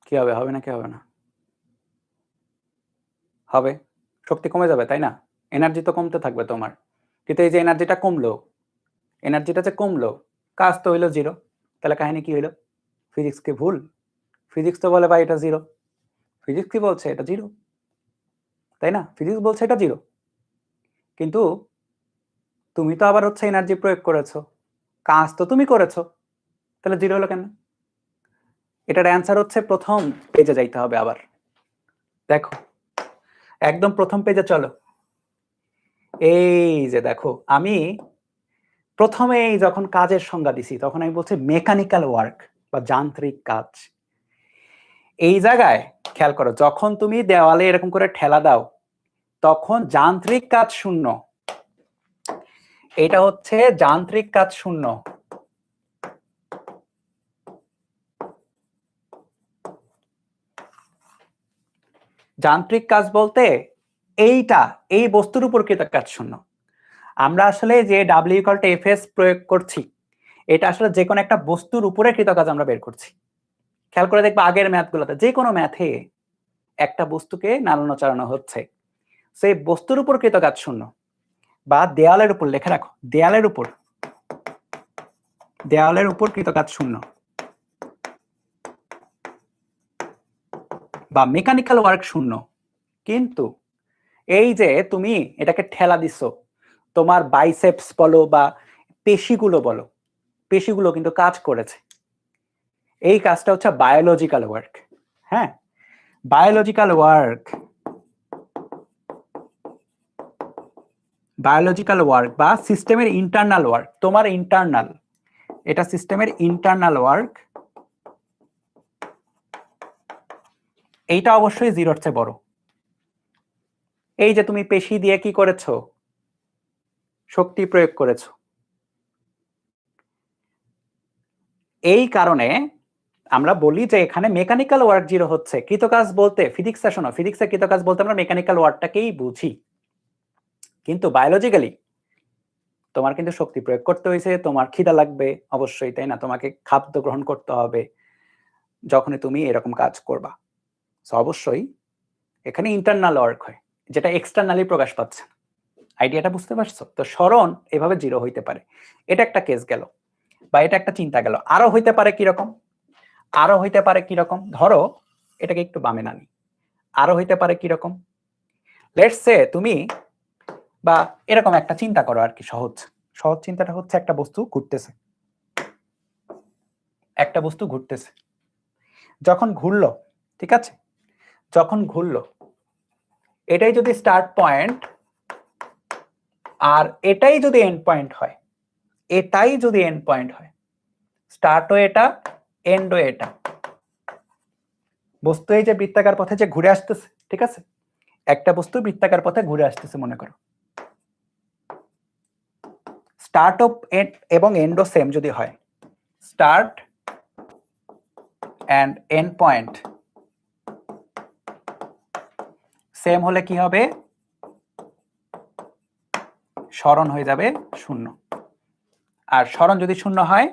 কি হবে, হবে নাকি হবে না, হবে, শক্তি কমে যাবে তাই না, এনার্জি তো কমতে থাকবে তোমার। কিন্তু এই যে এনার্জিটা কমলো, এনার্জিটা যে কমলো, কাজ তো হইলো জিরো, তাহলে কাহিনী কি হইলো, ফিজিক্স কি ভুল, ফিজিক্স তো বলে ভাই এটা জিরো, ফিজিক্স কি বলছে এটা জিরো, তাই না, ফিজিক্স বলছে এটা জিরো, কিন্তু তুমি তো আবার হচ্ছে এনার্জি প্রয়োগ করেছো, কাজ তো তুমি করেছো, তাহলে জিরো হলো কেন। এটার অ্যান্সার হচ্ছে প্রথম পেজে যাইতে হবে, আবার দেখো একদম প্রথম পেজে চলো, এই যে দেখো আমি প্রথমেই যখন কাজের সংজ্ঞা দিছি তখন আমি বলছি মেকানিক্যাল ওয়ার্ক বা যান্ত্রিক কাজ। এই জায়গায় খেয়াল করো, যখন তুমি দেওয়ালে এরকম করে ঠেলা দাও তখন যান্ত্রিক কাজ শূন্য, এটা হচ্ছে যান্ত্রিক কাজ শূন্য। যান্ত্রিক কাজ বলতে এইটা, এই বস্তুর উপর কৃত কাজ শূন্য। আমরা আসলে যে W=Fs প্রয়োগ করছি, এটা আসলে যে কোনো একটা বস্তুর উপরে কৃত কাজ আমরা বের করছি। খেয়াল করে দেখবা আগের ম্যাথগুলোতে, যে কোনো ম্যাথে একটা বস্তুকে নাড়ানো চালানো হচ্ছে, সেই বস্তুর উপর কৃত কাজ শূন্য, বা দেয়ালের উপর লেখা রাখো, দেয়ালের উপর, দেয়ালের উপর কৃত কাজ শূন্য, বা মেকানিক্যাল ওয়ার্ক শূন্য। কিন্তু এই যে তুমি এটাকে ঠেলা দিছো, তোমার বাইসেপস বলো বা পেশিগুলো বলো, পেশিগুলো কিন্তু কাজ করেছে, এই কাজটা হচ্ছে বায়োলজিক্যাল ওয়ার্ক। হ্যাঁ, বায়োলজিক্যাল ওয়ার্ক, বায়োলজিক্যাল ওয়ার্ক বা সিস্টেমের ইন্টারনাল ওয়ার্ক, তোমার ইন্টারনাল, এটা সিস্টেমের ইন্টারনাল ওয়ার্ক, এইটা অবশ্যই জিরোর চেয়ে বড়। এই যে তুমি পেশি দিয়ে কি করেছো, শক্তি প্রয়োগ করেছো, এই কারণে আমরা বলি যে এখানে মেকানিক্যাল ওয়ার্ক জিরো হচ্ছে। কৃতকাজ বলতে ফিজিক্সে শোনো, ফিজিক্সে কৃতকাজ বলতে আমরা মেকানিক্যাল ওয়ার্কটাকেই বুঝি, কিন্তু বায়োলজিক্যালি তোমার কিন্তু শক্তি প্রয়োগ করতে হয়েছে, তোমার খিদা লাগবে অবশ্যই, তাই না? তোমাকে খাদ্য গ্রহণ করতে হবে যখনই তুমি এরকম কাজ করবা। সো অবশ্যই এখানে ইন্টারনাল ওয়ার্ক হয়, যেটা এক্সটার্নালি প্রকাশ পাচ্ছে। আইডিয়াটা বুঝতে পারছো? তো স্মরণ এভাবে জিরো হইতে পারে, এটা একটা কেস গেল, বা এটা একটা চিন্তা গেল। আরো হইতে পারে কিরকম, আরো হইতে পারে কিরকম, ধরো এটাকে একটু বামে নামি, আরো হইতে পারে কিরকম, লেটস সে তুমি, বা এরকম একটা চিন্তা করো আর কি, সহজ সহজ চিন্তাটা হচ্ছে একটা বস্তু ঘুরতেছে, একটা বস্তু ঘুরতেছে, যখন ঘুরলো, ঠিক আছে, যখন ঘুরলো, এটাই যদি স্টার্ট পয়েন্ট আর এটাই যদি এন্ড পয়েন্ট হয়, এটাই যদি এন্ড পয়েন্ট হয়, স্টার্টও এটা এন্ডও এটা, বস্তু এই যে বৃত্তাকার পথে যে ঘুরে আসতেছে, ঠিক আছে, একটা বস্তু বৃত্তাকার পথে ঘুরে আসতেছে মনে করো, স্টার্ট অফ এবং এন্ডও সেম যদি হয়, start end end point same হলে কি হবে, স্মরণ হয়ে যাবে শূন্য। আর স্মরণ যদি শূন্য হয়,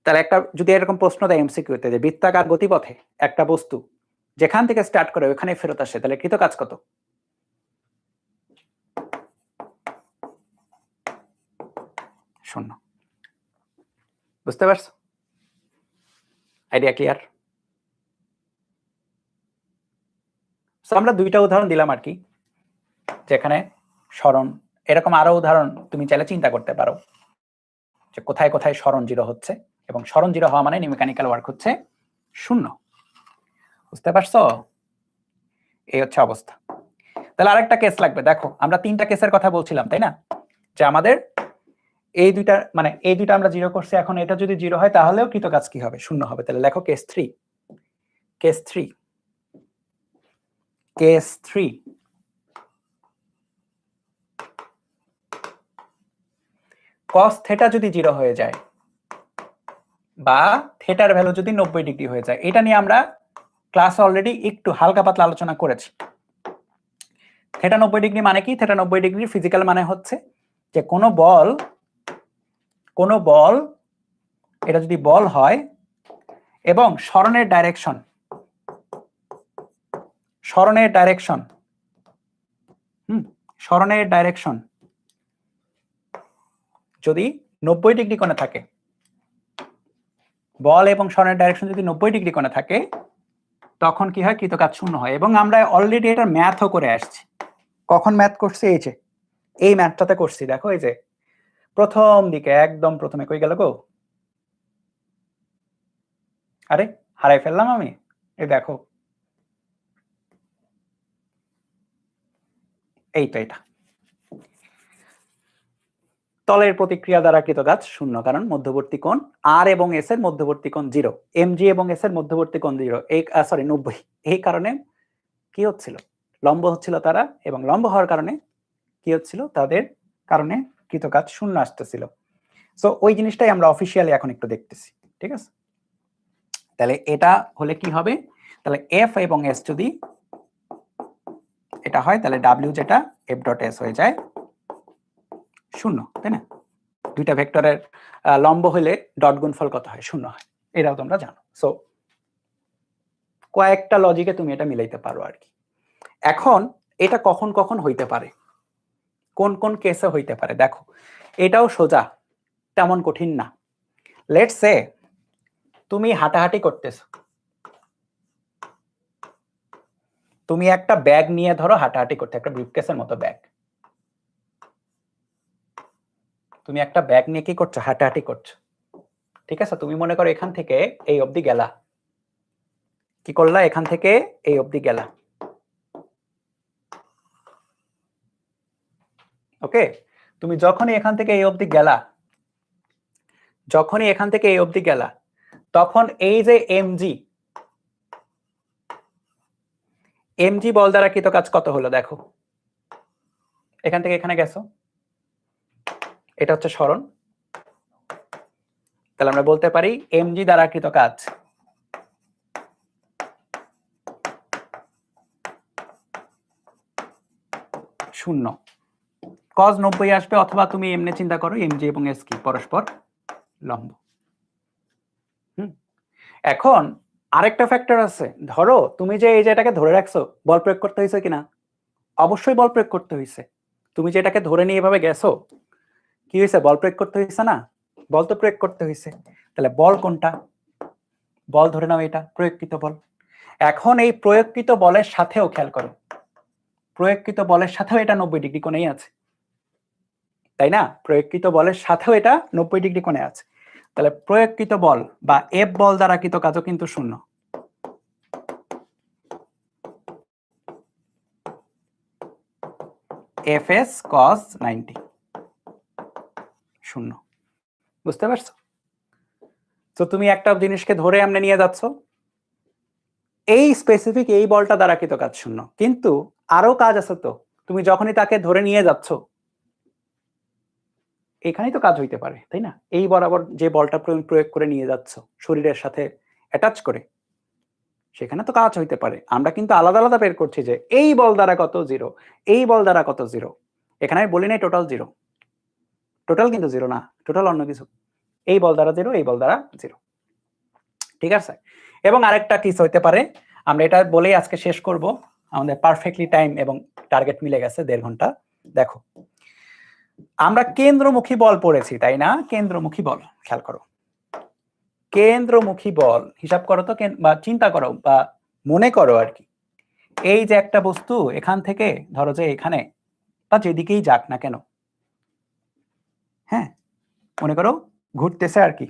তাহলে একটা যদি এরকম প্রশ্ন দেয় এমসিকিউতে যে বৃত্তাকার গতিপথে একটা বস্তু যেখান থেকে স্টার্ট করে ওখানে ফেরত আসে, তাহলে কৃত কাজ কত? শূন্য। বুঝতে পারছো? Idea clear? আমরা দুইটা উদাহরণ দিলাম আর কি, যেখানে স্মরণ, এরকম আরো উদাহরণ তুমি চাইলে চিন্তা করতে পারো যে কোথায় কোথায় স্মরণ জিরো হচ্ছে, এবং স্মরণ জিরো হওয়া মানে মেকানিক্যাল ওয়ার্ক হচ্ছে শূন্য। বুঝতে পারছো? এই হচ্ছে অবস্থা। তাহলে আরেকটা কেস লাগবে, দেখো আমরা তিনটা কেসের কথা বলছিলাম তাই না, যে আমাদের এই দুইটা, মানে এই দুইটা আমরা জিরো করছি, এখন এটা যদি জিরো হয় তাহলেও কৃত কাজ কি হবে? শূন্য হবে। তাহলে লেখো case 3, case 3, case 3, cos theta যদি জিরো হয়ে যায় বা থিটার ভ্যালু যদি 90 ডিগ্রি হয়ে যায়, এটা নিয়ে আমরা ক্লাসে অলরেডি একটু হালকা পাতলা আলোচনা করেছি। থিটা 90 ডিগ্রি মানে কি? থিটা 90 ডিগ্রি ফিজিক্যাল মানে হচ্ছে যে কোনো বল এটা যদি বল হয় এবং স্মরণের ডাইরেকশন যদি 90 ডিগ্রি কোণে থাকে, বল এবং স্মরণের ডাইরেকশন যদি 90 ডিগ্রি কোণে থাকে, তখন কি হয়? কৃত কাজ শূন্য হয়। এবং আমরা অলরেডি এটা ম্যাথও করে আসছি। কখন ম্যাথ করছি? এই যে এই ম্যাথটাতে করছি, দেখো এই যে প্রথম দিকে একদম প্রথমে, কই গেল গো? আরে হারাই ফেললাম আমি, এই দেখো এইটা, এটা তলের প্রতিক্রিয়া দ্বারা কৃত কাজ শূন্য, কারণ মধ্যবর্তী কোণ আর এবং এস এর মধ্যবর্তী কোণ 0, এমজি এবং এস এর মধ্যবর্তী কোণ 0, এই 90, এই কারণে কি হচ্ছিল? লম্ব হচ্ছিল তারা, এবং লম্ব হওয়ার কারণে কি হচ্ছিল? তাদের কারণে কৃত কাজ শূন্য আসতেছিল। সো ওই জিনিসটাই আমরা অফিসিয়ালি এখন একটু দেখতেছি, ঠিক আছে? তাহলে এটা হলে কি হবে? তাহলে এফ এবং এস যদি এটা হয়, তাহলে ডাব্লিউ যেটা এফ ডট এস হয়ে যায় শূন্য, তাই না? দুইটা ভেক্টরের লম্ব হলে ডট গুণফল কত হয়? শূন্য হয়, এটাও তোমরা জানো। সো কয়েকটা লজিকে তুমি এটা মিলাইতে পারো আর কি। এখন এটা কখন কখন হইতে পারে, কোন কোন কেসে হইতে পারে, দেখো এটাও সোজা, তেমন কঠিন না। লেটস সে তুমি হাঁটাহাঁটি করতেছো, তুমি একটা ব্যাগ নিয়ে ধরো হাঁটাহাঁটি করতে, একটা ব্রিফকেসের মতো ব্যাগ, তুমি একটা ব্যাগ নিয়ে কি করছো? হাঁটাহাঁটি করছো, ঠিক আছে? তুমি মনে করো এখান থেকে এই অবধি গেলা, কি করলা? এখান থেকে এই অবধি গেলা, ওকে, তুমি যখনই এখান থেকে এই অবধি গেলা, যখনই এখান থেকে এই অবধি গেলা, তখন এই যে এমজি বল দ্বারা কৃত কাজ কত হলো দেখো। এখান থেকে এখানে গেছো, এটা হচ্ছে সরণ, তাহলে আমরা বলতে পারি এমজি দ্বারা কৃত কাজ শূন্য। cos 90 আসবে, অথবা তুমি এমনি চিন্তা করো এমজি এবং এস কি পরস্পর লম্ব। এখন আরেকটা ফ্যাক্টর আছে, ধরো তুমি যে এই যে এটাকে ধরে রাখছো, বল প্রয়োগ করতে হয়েছে কিনা? অবশ্যই বল প্রয়োগ করতে হয়েছে। তুমি যে এটাকে ধরে নিয়ে এভাবে গেছো, কি হয়েছে? বল প্রয়োগ করতে হয়েছে না? বল তো প্রয়োগ করতে হয়েছে। তাহলে বল কোনটা? বল ধরে নাও এটা প্রয়োগকৃত বল। এখন এই প্রয়োগকৃত বলের সাথেও খেয়াল করো, প্রয়োগকৃত বলের সাথেও এটা 90 ডিগ্রি কোণেই আছে, তাই না? প্রয়োগকৃত বলের সাথেও এটা 90 ডিগ্রি কোণে আছে। তাহলে প্রয়োগকৃত বল বা এফ বল দ্বারা কৃত কাজও কিন্তু শূন্য। Fs cos 90 শূন্য। বুঝতে পারছো? তো তুমি একটা জিনিসকে ধরে এমনি নিয়ে যাচ্ছ, এই স্পেসিফিক এই বলটা দ্বারা কৃত কাজ শূন্য, কিন্তু আরো কাজ আছে তো। তুমি যখনই তাকে ধরে নিয়ে যাচ্ছ, এখানেই তো কাজ হইতে পারে, তাই না? এই বরাবর যে বলটা প্রয়োগ করে নিয়ে যাচ্ছ শরীরের সাথে অ্যাটাচ করে, সেখানে তো কাজ হইতে পারে। আমরা কিন্তু আলাদা আলাদা বের করছি যে এই বল দ্বারা কত জিরো, এই বল দ্বারা কত জিরো। এখানে আমি বলি নাই টোটাল জিরো, টোটাল কিন্তু জিরো না, টোটাল অন্য কিছু। এই বল দ্বারা জিরো, এই বল দ্বারা জিরো, ঠিক আছে? এবং আরেকটা কিছু হইতে পারে, আমরা এটা বলেই আজকে শেষ করব, আমাদের পারফেক্টলি টাইম এবং টার্গেট মিলে গেছে 1.5 ঘন্টা। দেখো, আমরা কেন্দ্রমুখী বল পড়েছি, তাই না? কেন্দ্রমুখী বল খেয়াল করো, কেন্দ্রমুখী বল হিসাব করো তো, বা চিন্তা করো বা মনে করো আর কি। এই যে একটা বস্তু এখান থেকে ধরো যে এখানে বা যেদিকেই যাক না কেন, হ্যাঁ, মনে করো ঘুরতেছে আর কি,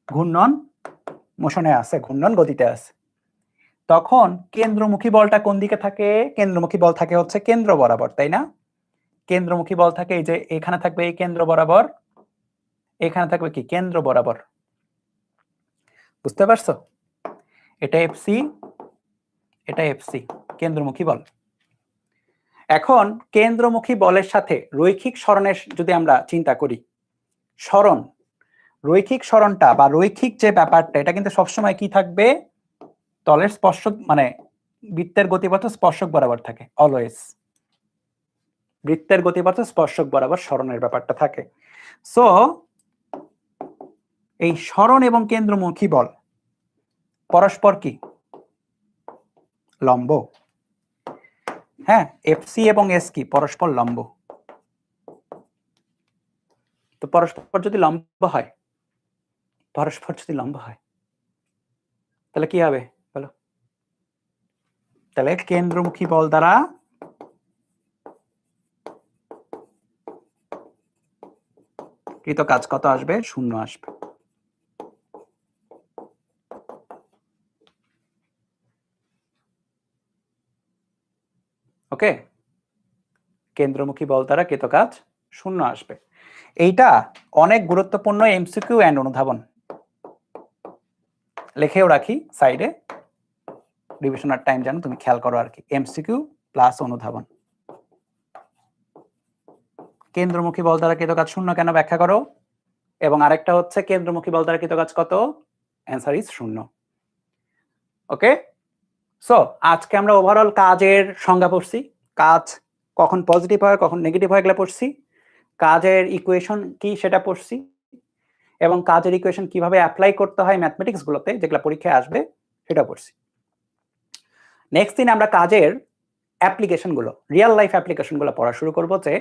ঘূর্ণন মোশনে আছে, ঘূর্ণন গতিতে আছে। তখন কেন্দ্রমুখী বলটা কোন দিকে থাকে? কেন্দ্রমুখী বল থাকে হচ্ছে কেন্দ্র বরাবর, তাই না? কেন্দ্রমুখী বল থাকে এই যে এখানে থাকবে এই কেন্দ্র বরাবর, এখানে থাকবে কি কেন্দ্র বরাবর। বুঝতে পারছো? এটা এফসি, এটা এফসি, কেন্দ্রমুখী বল। এখন কেন্দ্রমুখী বলের সাথে রৈখিক সরণের যদি আমরা চিন্তা করি, সরণ, রৈখিক সরণটা বা রৈখিক যে ব্যাপারটা, এটা কিন্তু সবসময় কি থাকবে? তলের স্পর্শক, মানে বৃত্তের গতিপথ স্পর্শক বরাবর থাকে অলওয়েজ। বৃত্তের গতিপথ স্পর্শক বরাবর সরণের ব্যাপারটা থাকে। সো এই সরণ এবং কেন্দ্রমুখী বল পরস্পর কি? লম্ব। হ্যাঁ, এফসি এবং এস কি? পরস্পর লম্ব। তো পরস্পর যদি লম্ব হয়, পরস্পর যদি লম্ব হয়, তাহলে কি হবে বলো? তাহলে কেন্দ্রমুখী বল দ্বারা কৃত কাজ কত আসবে? শূন্য আসবে। ওকে, কেন্দ্রমুখী বল দ্বারা কৃত কাজ শূন্য আসবে। এইটা অনেক গুরুত্বপূর্ণ এমসিকিউ এন্ড অনুধাবন, লিখেও রাখি সাইডে, রিভিশনার টাইম যেন তুমি খেয়াল করো আর কি। এমসিকিউ প্লাস অনুধাবন। কেন্দ্রমুখী বল দ্বারা কৃত কাজ শূন্য কেন ব্যাখ্যা করো, এবং আরেকটা হচ্ছে কেন্দ্রমুখী বল দ্বারা কৃত কাজ কত? অ্যান্সার ইজ শূন্য। ওকে, সো আজকে আমরা ওভারঅল কাজের সংজ্ঞা পড়ছি, কাজ কখন পজিটিভ হয় কখন নেগেটিভ হয় এগুলো পড়ছি, কাজের ইকুয়েশন কি সেটা পড়ছি, এবং কাজের ইকুয়েশন কিভাবে অ্যাপ্লাই করতে হয় ম্যাথমেটিক্স গুলোতে যেগুলো পরীক্ষায় আসবে সেটা পড়ছি। নেক্সট দিন আমরা কাজের অ্যাপ্লিকেশন গুলো, রিয়েল লাইফ অ্যাপ্লিকেশন গুলো পড়া শুরু করবো, যে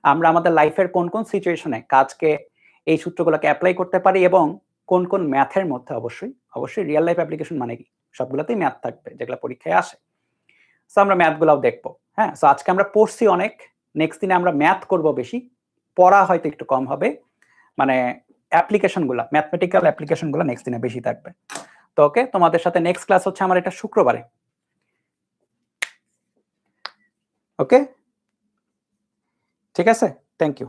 আমরা আমাদের লাইফের কোন কোন সিচুয়েশনে কাজকে, এই সূত্রগুলোকে অ্যাপ্লাই করতে পারি, এবং কোন কোন ম্যাথের মধ্যে, অবশ্যই অবশ্যই রিয়েল লাইফ অ্যাপ্লিকেশন মানে কি, সবগুলোতেই ম্যাথ থাকবে যেগুলো পরীক্ষায় আসে। সো আমরা ম্যাথগুলোও দেখবো। হ্যাঁ, সো আজকে আমরা পড়ছি অনেক, নেক্সট দিনে আমরা ম্যাথ করব বেশি, পড়া হয়তো একটু কম হবে, মানে অ্যাপ্লিকেশন গুলা, ম্যাথমেটিক্যাল অ্যাপ্লিকেশন গুলো নেক্সট দিনে বেশি থাকবে। তো ওকে, তোমাদের সাথে নেক্সট ক্লাস হচ্ছে আমার এটা শুক্রবারে। ওকে, ঠিক আছে? Thank you.